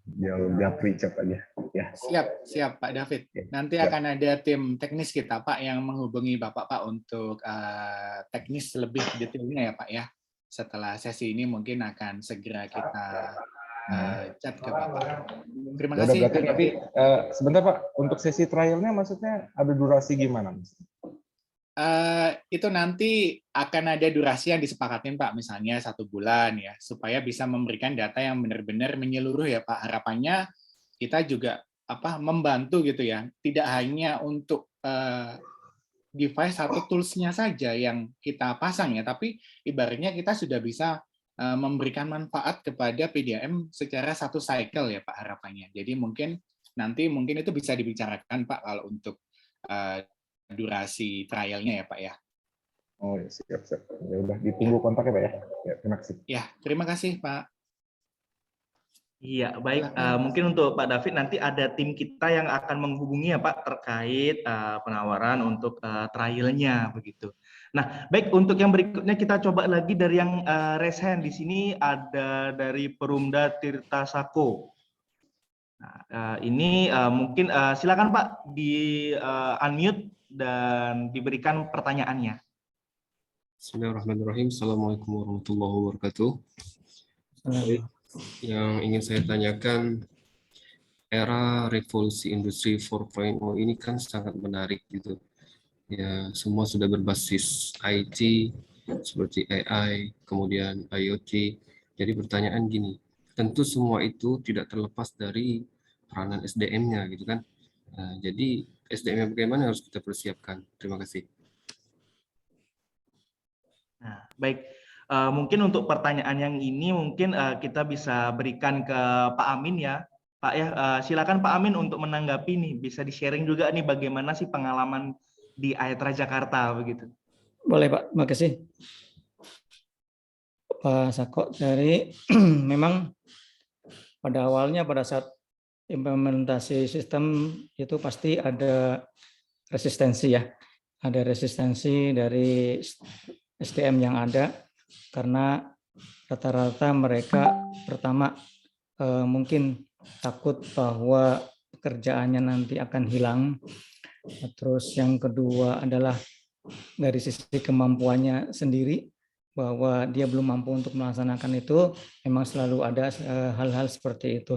Japri chat aja. Ya.
Siap Pak David. Nanti akan ada tim teknis kita Pak yang menghubungi Bapak Pak untuk teknis lebih detailnya ya Pak ya. Setelah sesi ini mungkin akan segera kita chat ke Bapak. Terima kasih.
Berarti nanti sebentar Pak, untuk sesi trialnya maksudnya ada durasi gimana?
Itu nanti akan ada durasi yang disepakatin Pak, misalnya 1 bulan ya, supaya bisa memberikan data yang benar-benar menyeluruh ya Pak. Harapannya kita juga membantu gitu ya, tidak hanya untuk device atau tools-nya saja yang kita pasang ya, tapi ibaratnya kita sudah bisa memberikan manfaat kepada PDAM secara 1 cycle ya Pak harapannya. Jadi mungkin itu bisa dibicarakan Pak kalau untuk durasi trialnya ya Pak ya.
Oh ya, siap. Ya udah ditunggu kontaknya Pak ya. Ya, terima kasih.
Ya, terima kasih Pak.
Iya, baik. Mungkin untuk Pak David nanti ada tim kita yang akan menghubungi ya Pak terkait penawaran untuk trialnya begitu. Nah, baik untuk yang berikutnya kita coba lagi dari yang raise hand. Di sini ada dari Perumda Tirta Sako. Nah, ini mungkin silakan Pak di unmute dan diberikan pertanyaannya.
Bismillahirrahmanirrahim. Assalamualaikum warahmatullahi wabarakatuh. Baik, yang ingin saya tanyakan, era revolusi industri 4.0 ini kan sangat menarik gitu. Ya, semua sudah berbasis IT seperti AI, kemudian IoT. Jadi pertanyaan gini, tentu semua itu tidak terlepas dari peranan SDM-nya gitu kan. Nah, jadi SDM-nya bagaimana harus kita persiapkan? Terima kasih.
Nah, baik. Mungkin untuk pertanyaan yang ini mungkin kita bisa berikan ke Pak Amin ya. Pak ya, silakan Pak Amin untuk menanggapi nih. Bisa di-sharing juga nih bagaimana sih pengalaman di Aetra Jakarta begitu.
Boleh Pak, terima kasih. Pak Sako, dari memang pada awalnya pada saat implementasi sistem itu pasti ada resistensi ya. Ada resistensi dari SDM yang ada karena rata-rata mereka pertama mungkin takut bahwa pekerjaannya nanti akan hilang. Terus yang kedua adalah dari sisi kemampuannya sendiri, bahwa dia belum mampu untuk melaksanakan itu. Memang selalu ada hal-hal seperti itu.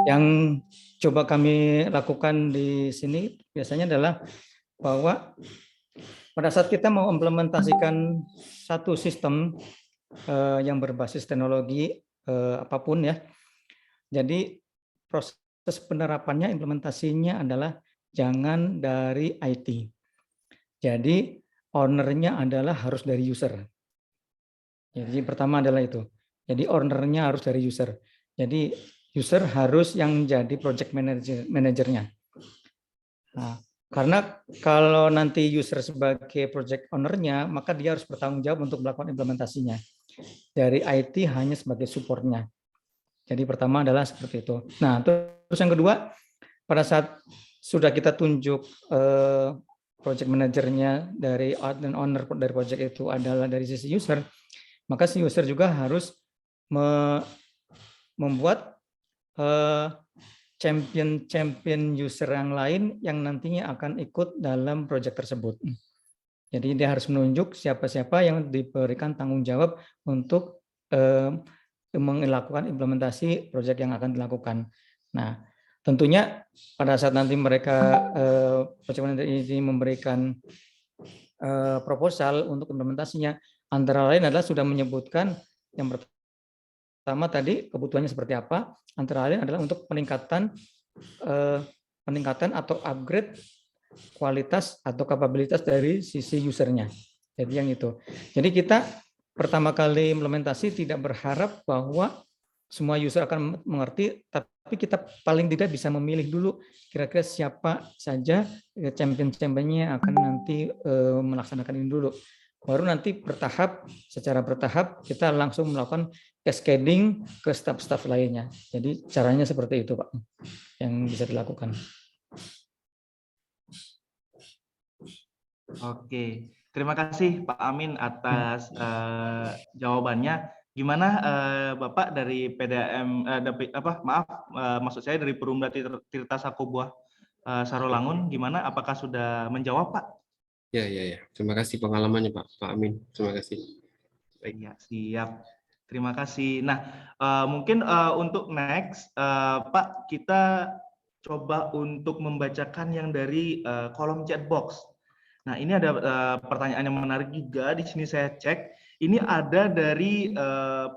Yang coba kami lakukan di sini biasanya adalah bahwa pada saat kita mau implementasikan satu sistem yang berbasis teknologi apapun ya, jadi proses penerapannya, implementasinya adalah jangan dari IT. Jadi ownernya adalah harus dari user. Jadi pertama adalah itu. Jadi ownernya harus dari user. Jadi user harus yang jadi project manajernya. Nah, karena kalau nanti user sebagai project ownernya, maka dia harus bertanggung jawab untuk melakukan implementasinya. Dari IT hanya sebagai supportnya. Jadi pertama adalah seperti itu. Nah, terus yang kedua, pada saat sudah kita tunjuk project manajernya dari dan owner dari project itu adalah dari sisi user, maka si user juga harus membuat champion user yang lain yang nantinya akan ikut dalam project tersebut. Jadi dia harus menunjuk siapa-siapa yang diberikan tanggung jawab untuk melakukan implementasi project yang akan dilakukan. Nah, tentunya pada saat nanti mereka project manager ini memberikan proposal untuk implementasinya, antara lain adalah sudah menyebutkan yang pertama tadi kebutuhannya seperti apa, antara lain adalah untuk peningkatan atau upgrade kualitas atau kapabilitas dari sisi usernya. Jadi yang itu. Jadi kita pertama kali implementasi tidak berharap bahwa semua user akan mengerti, tapi kita paling tidak bisa memilih dulu kira-kira siapa saja champion-championnya akan nanti melaksanakan ini dulu. Baru nanti secara bertahap kita langsung melakukan cascading ke staf-staf lainnya. Jadi caranya seperti itu Pak, yang bisa dilakukan.
Oke, terima kasih Pak Amin atas jawabannya. Gimana Bapak dari PDAM, maksud saya dari Perumda Tirta Sako Buah Sarolangun, gimana? Apakah sudah menjawab Pak?
Ya. Terima kasih pengalamannya Pak Amin. Terima kasih. Baik.
Ya, siap. Terima kasih. Nah, mungkin untuk next, Pak, kita coba untuk membacakan yang dari kolom chat box. Nah, ini ada pertanyaan yang menarik juga. Di sini saya cek. Ini ada dari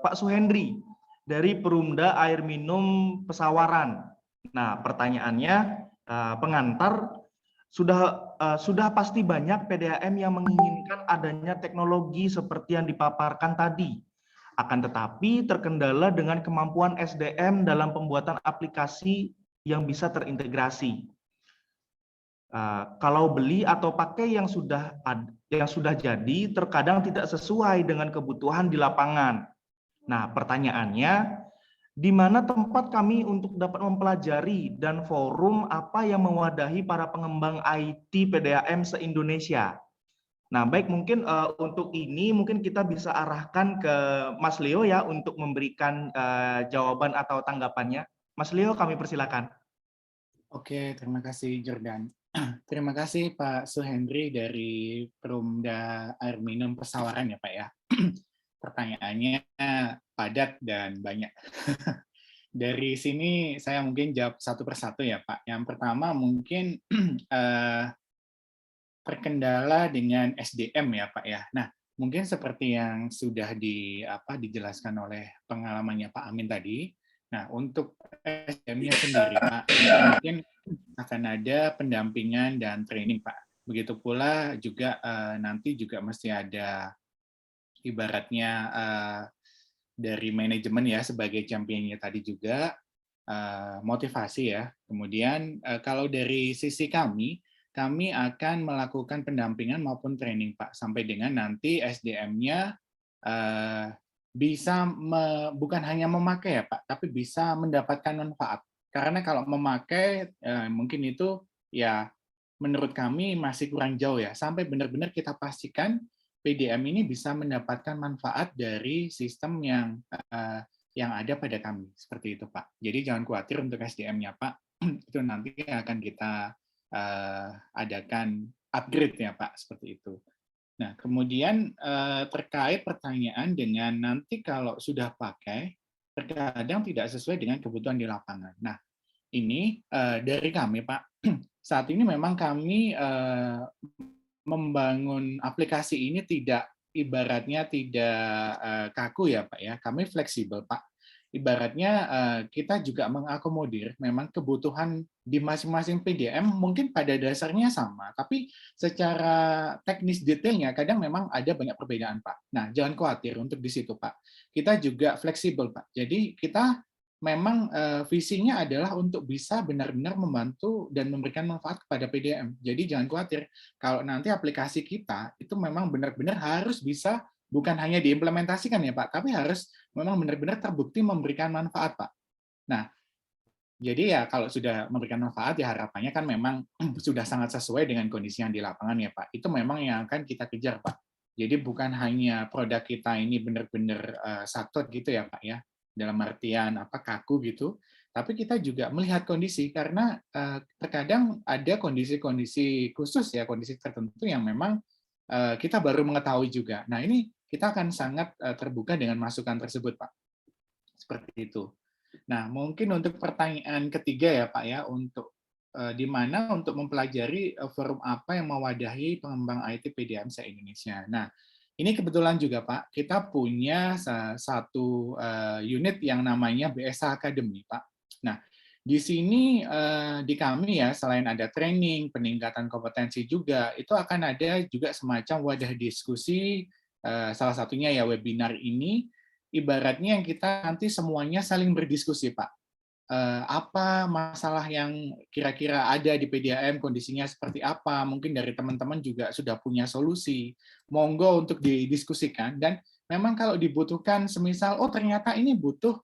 Pak Suhendri dari Perumda Air Minum Pesawaran. Nah, pertanyaannya, pengantar, sudah pasti banyak PDAM yang menginginkan adanya teknologi seperti yang dipaparkan tadi. Akan tetapi terkendala dengan kemampuan SDM dalam pembuatan aplikasi yang bisa terintegrasi. Kalau beli atau pakai yang sudah jadi, terkadang tidak sesuai dengan kebutuhan di lapangan. Nah, pertanyaannya, di mana tempat kami untuk dapat mempelajari dan forum apa yang mewadahi para pengembang IT PDAM se-Indonesia. Nah, baik, mungkin untuk ini mungkin kita bisa arahkan ke Mas Leo ya untuk memberikan jawaban atau tanggapannya. Mas Leo, kami persilakan.
Oke, terima kasih Jordan. Terima kasih Pak Suhendri dari Perumda Air Minum Pesawaran ya Pak ya. Pertanyaannya padat dan banyak. Dari sini saya mungkin jawab satu persatu ya Pak. Yang pertama mungkin terkendala dengan SDM ya Pak ya. Nah, mungkin seperti yang sudah dijelaskan oleh pengalamannya Pak Amin tadi. Nah, untuk SDM-nya sendiri Pak, mungkin akan ada pendampingan dan training Pak. Begitu pula juga nanti juga mesti ada ibaratnya dari manajemen ya sebagai championnya tadi juga motivasi ya. Kemudian kalau dari sisi kami akan melakukan pendampingan maupun training Pak sampai dengan nanti SDM-nya bisa bukan hanya memakai ya Pak, tapi bisa mendapatkan manfaat. Karena kalau memakai mungkin itu ya menurut kami masih kurang jauh ya. Sampai benar-benar kita pastikan PDM ini bisa mendapatkan manfaat dari sistem yang ada pada kami. Seperti itu Pak. Jadi jangan khawatir untuk SDM-nya Pak. Itu nanti akan kita adakan upgrade ya Pak. Seperti itu. Nah, kemudian terkait pertanyaan dengan nanti kalau sudah pakai, terkadang tidak sesuai dengan kebutuhan di lapangan. Nah, ini dari kami, Pak. Saat ini memang kami membangun aplikasi ini ibaratnya tidak kaku ya, Pak ya. Kami fleksibel, Pak. Ibaratnya kita juga mengakomodir memang kebutuhan di masing-masing PDM mungkin pada dasarnya sama, tapi secara teknis detailnya kadang memang ada banyak perbedaan, Pak. Nah, jangan khawatir untuk di situ, Pak. Kita juga fleksibel, Pak. Jadi kita memang visinya adalah untuk bisa benar-benar membantu dan memberikan manfaat kepada PDM. Jadi jangan khawatir kalau nanti aplikasi kita itu memang benar-benar harus bisa bukan hanya diimplementasikan ya Pak, tapi harus memang benar-benar terbukti memberikan manfaat Pak. Nah, jadi ya kalau sudah memberikan manfaat ya harapannya kan memang sudah sangat sesuai dengan kondisi yang di lapangan ya Pak. Itu memang yang akan kita kejar Pak. Jadi bukan hanya produk kita ini benar-benar saklek gitu ya Pak ya, dalam artian kaku gitu, tapi kita juga melihat kondisi karena terkadang ada kondisi-kondisi khusus ya, kondisi tertentu yang memang kita baru mengetahui juga. Nah ini kita akan sangat terbuka dengan masukan tersebut, Pak. Seperti itu. Nah, mungkin untuk pertanyaan ketiga ya, Pak, ya, untuk di mana untuk mempelajari forum apa yang mewadahi pengembang IT PDAM se-Indonesia. Nah, ini kebetulan juga, Pak, kita punya satu unit yang namanya BSH Academy, Pak. Nah, di sini di kami ya selain ada training, peningkatan kompetensi juga, itu akan ada juga semacam wadah diskusi, salah satunya ya webinar ini, ibaratnya yang kita nanti semuanya saling berdiskusi Pak. Apa masalah yang kira-kira ada di PDAM, kondisinya seperti apa, mungkin dari teman-teman juga sudah punya solusi, monggo untuk didiskusikan, dan memang kalau dibutuhkan semisal, oh ternyata ini butuh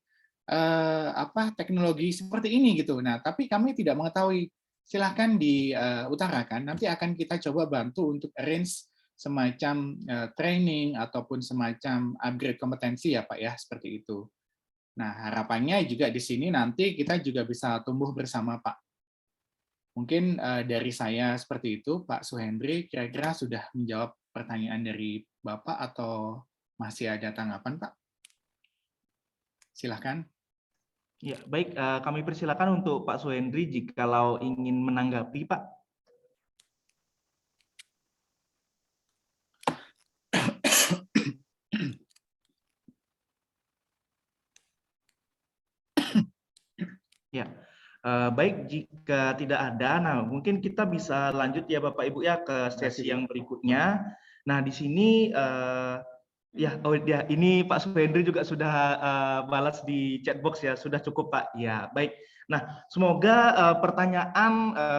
teknologi seperti ini gitu. Nah, tapi kami tidak mengetahui. Silahkan diutarakan. Nanti akan kita coba bantu untuk arrange semacam training ataupun semacam upgrade kompetensi ya Pak ya, seperti itu. Nah, harapannya juga di sini nanti kita juga bisa tumbuh bersama Pak. Mungkin dari saya seperti itu, Pak Suhendri, kira-kira sudah menjawab pertanyaan dari Bapak atau masih ada tanggapan Pak? Silahkan.
Ya, baik. Kami persilakan untuk Pak Suhendri jikalau ingin menanggapi, Pak. Ya, baik jika tidak ada, nah mungkin kita bisa lanjut ya Bapak Ibu ya ke sesi yang berikutnya. Nah di sini ini Pak Suhendri juga sudah balas di chatbox ya, sudah cukup Pak. Ya baik. Nah semoga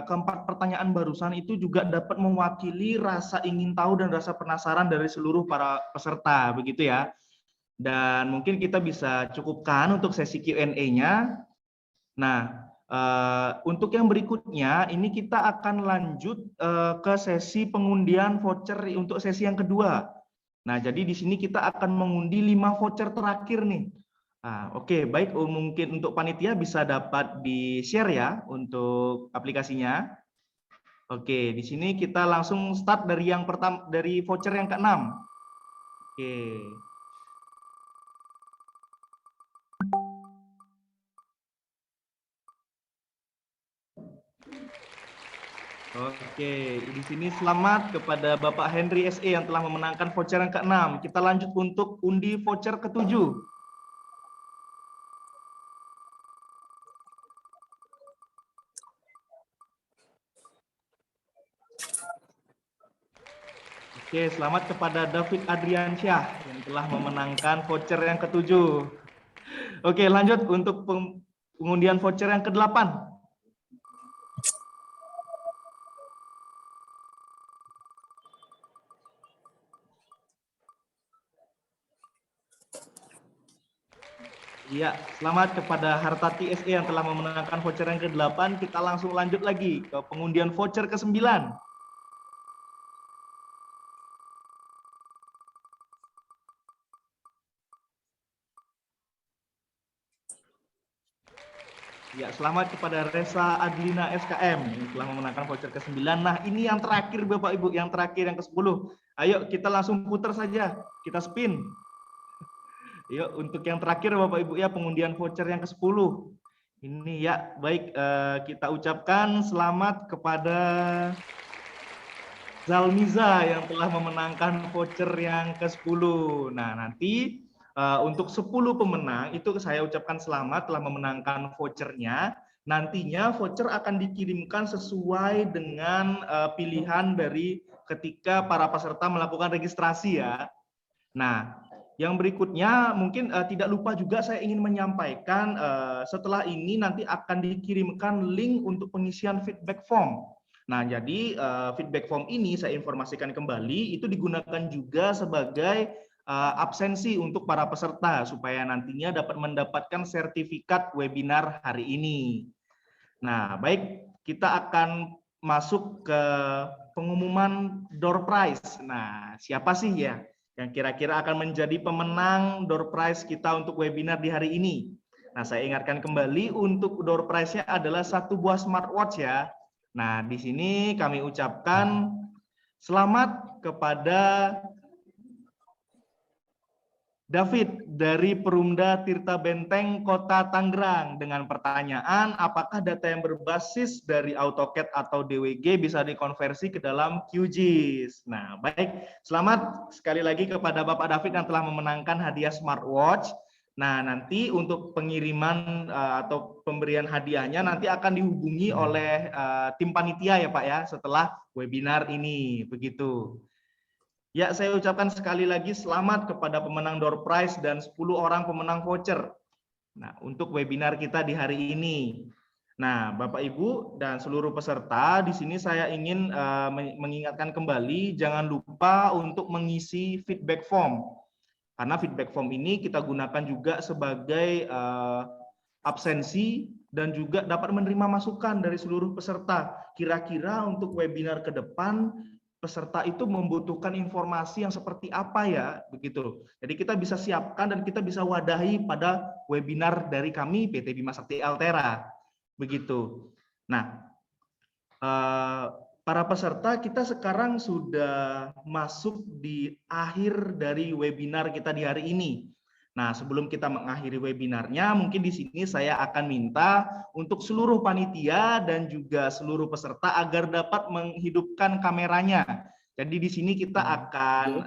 keempat pertanyaan barusan itu juga dapat mewakili rasa ingin tahu dan rasa penasaran dari seluruh para peserta, begitu ya. Dan mungkin kita bisa cukupkan untuk sesi Q&A-nya. Nah, untuk yang berikutnya, ini kita akan lanjut ke sesi pengundian voucher untuk sesi yang kedua. Nah, jadi di sini kita akan mengundi 5 voucher terakhir nih. Nah, oke, baik, mungkin untuk panitia bisa dapat di-share ya untuk aplikasinya. Oke, di sini kita langsung start dari yang pertama, dari voucher yang ke-6. Oke. Oke, di sini selamat kepada Bapak Henry SE yang telah memenangkan voucher yang ke-6. Kita lanjut untuk undi voucher ke-7. Oke, selamat kepada David Adriansyah yang telah memenangkan voucher yang ke-7. Oke, lanjut untuk pengundian voucher yang ke-8. Iya, selamat kepada Hartati SE yang telah memenangkan voucher yang ke-8. Kita langsung lanjut lagi ke pengundian voucher ke-9. Ya, selamat kepada Resa Adlina SKM yang telah memenangkan voucher ke-9. Nah, ini yang terakhir Bapak Ibu, yang terakhir yang ke-10. Ayo kita langsung putar saja, kita spin. Yuk, untuk yang terakhir Bapak Ibu ya, pengundian voucher yang ke-10. Ini ya, baik, kita ucapkan selamat kepada Zalmiza yang telah memenangkan voucher yang ke-10. Nah, nanti untuk 10 pemenang itu saya ucapkan selamat telah memenangkan vouchernya. Nantinya voucher akan dikirimkan sesuai dengan pilihan dari ketika para peserta melakukan registrasi ya. Nah, yang berikutnya mungkin tidak lupa juga saya ingin menyampaikan setelah ini nanti akan dikirimkan link untuk pengisian feedback form. Nah, jadi feedback form ini saya informasikan kembali itu digunakan juga sebagai absensi untuk para peserta supaya nantinya dapat mendapatkan sertifikat webinar hari ini. Nah, baik, kita akan masuk ke pengumuman door prize. Nah, siapa sih ya yang kira-kira akan menjadi pemenang door prize kita untuk webinar di hari ini? Nah, saya ingatkan kembali untuk door prize-nya adalah 1 buah smartwatch ya. Nah, di sini kami ucapkan selamat kepada David dari Perumda Tirta Benteng Kota Tangerang dengan pertanyaan apakah data yang berbasis dari AutoCAD atau DWG bisa dikonversi ke dalam QGIS. Nah, baik, selamat sekali lagi kepada Bapak David yang telah memenangkan hadiah smartwatch. Nah, nanti untuk pengiriman atau pemberian hadiahnya nanti akan dihubungi oleh tim panitia ya Pak ya setelah webinar ini, begitu. Ya, saya ucapkan sekali lagi selamat kepada pemenang door prize dan 10 orang pemenang voucher. Nah, untuk webinar kita di hari ini. Nah, Bapak Ibu dan seluruh peserta, di sini saya ingin mengingatkan kembali jangan lupa untuk mengisi feedback form. Karena feedback form ini kita gunakan juga sebagai absensi dan juga dapat menerima masukan dari seluruh peserta. Kira-kira untuk webinar ke depan peserta itu membutuhkan informasi yang seperti apa ya, begitu. Jadi kita bisa siapkan dan kita bisa wadahi pada webinar dari kami PT Bima Sakti Altera, begitu. Nah, para peserta kita sekarang sudah masuk di akhir dari webinar kita di hari ini. Nah, sebelum kita mengakhiri webinarnya, mungkin di sini saya akan minta untuk seluruh panitia dan juga seluruh peserta agar dapat menghidupkan kameranya. Jadi di sini kita akan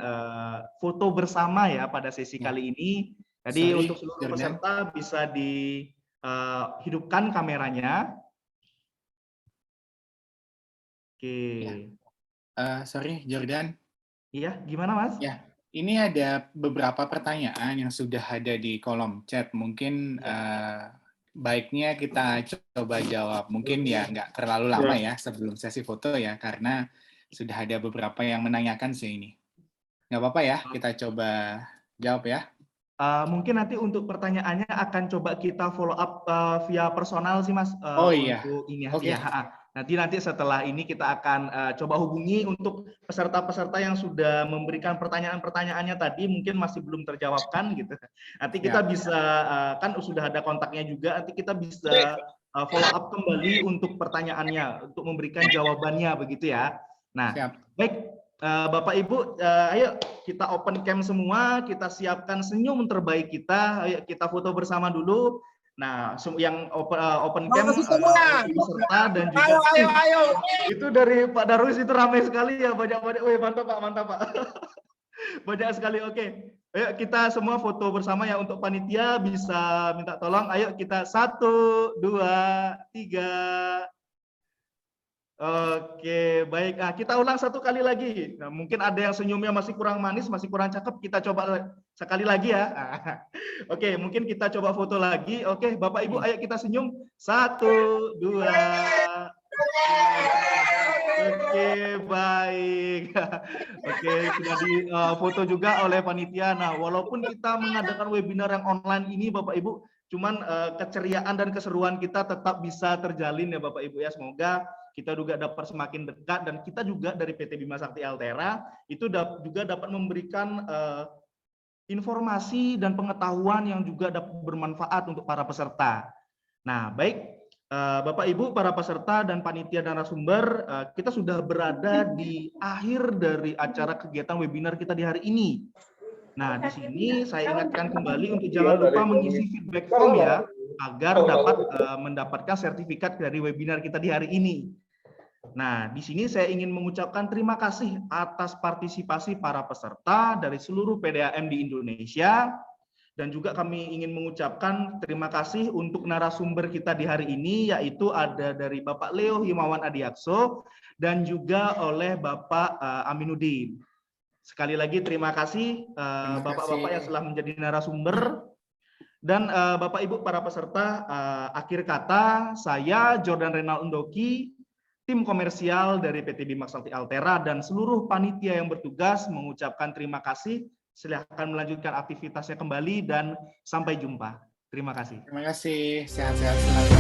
foto bersama ya pada sesi kali ini. Jadi untuk seluruh peserta bisa dihidupkan kameranya. Oke.
Sorry, Jordan.
Iya, gimana Mas?
Ya. Ini ada beberapa pertanyaan yang sudah ada di kolom chat. Mungkin baiknya kita coba jawab. Mungkin ya nggak terlalu lama ya sebelum sesi foto ya, karena sudah ada beberapa yang menanyakan sih ini. Nggak apa-apa ya, kita coba jawab ya.
Mungkin nanti untuk pertanyaannya akan coba kita follow up via personal sih Mas.
Oh iya.
Untuk ini
Oke.
ya. Nanti setelah ini kita akan coba hubungi untuk peserta-peserta yang sudah memberikan pertanyaan-pertanyaannya tadi mungkin masih belum terjawabkan gitu. Nanti kita bisa kan sudah ada kontaknya juga. Nanti kita bisa follow up kembali untuk pertanyaannya, untuk memberikan jawabannya begitu ya. Nah, baik. Bapak Ibu, ayo kita open cam semua, kita siapkan senyum terbaik kita, ayo kita foto bersama dulu. Nah, yang open cam peserta dan juga
ayo.
Itu dari Pak Darwis itu ramai sekali ya, banyak-banyak. Wih, mantap Pak. Banyak sekali, oke. Ayo kita semua foto bersama ya, untuk panitia bisa minta tolong. Ayo kita 1, 2, 3. Oke, baik. Nah, kita ulang satu kali lagi. Nah, mungkin ada yang senyumnya masih kurang manis, masih kurang cakep. Kita coba sekali lagi ya. Oke, mungkin kita coba foto lagi. Oke, Bapak Ibu, ayo kita senyum. 1, 2. Oke, baik. Oke, sudah difoto juga oleh panitia. Nah, walaupun kita mengadakan webinar yang online ini, Bapak Ibu, cuman keceriaan dan keseruan kita tetap bisa terjalin ya Bapak Ibu ya. Semoga kita juga dapat semakin dekat, dan kita juga dari PT Bima Sakti Altera itu juga dapat memberikan informasi dan pengetahuan yang juga dapat bermanfaat untuk para peserta. Nah, baik Bapak Ibu, para peserta dan panitia dan narasumber, kita sudah berada di akhir dari acara kegiatan webinar kita di hari ini. Nah, di sini saya ingatkan kembali untuk jangan lupa mengisi feedback form ya, agar dapat mendapatkan sertifikat dari webinar kita di hari ini. Nah, di sini saya ingin mengucapkan terima kasih atas partisipasi para peserta dari seluruh PDAM di Indonesia, dan juga kami ingin mengucapkan terima kasih untuk narasumber kita di hari ini, yaitu ada dari Bapak Leo Himawan Adiakso dan juga oleh Bapak Aminuddin. Sekali lagi terima kasih Bapak-Bapak yang telah menjadi narasumber. Dan Bapak Ibu para peserta, akhir kata saya Jordan Renal Undoki, tim komersial dari PT Bima Sakti Altera dan seluruh panitia yang bertugas mengucapkan terima kasih. Silahkan melanjutkan aktivitasnya kembali dan sampai jumpa. Terima kasih.
Terima kasih. Sehat-sehat selalu.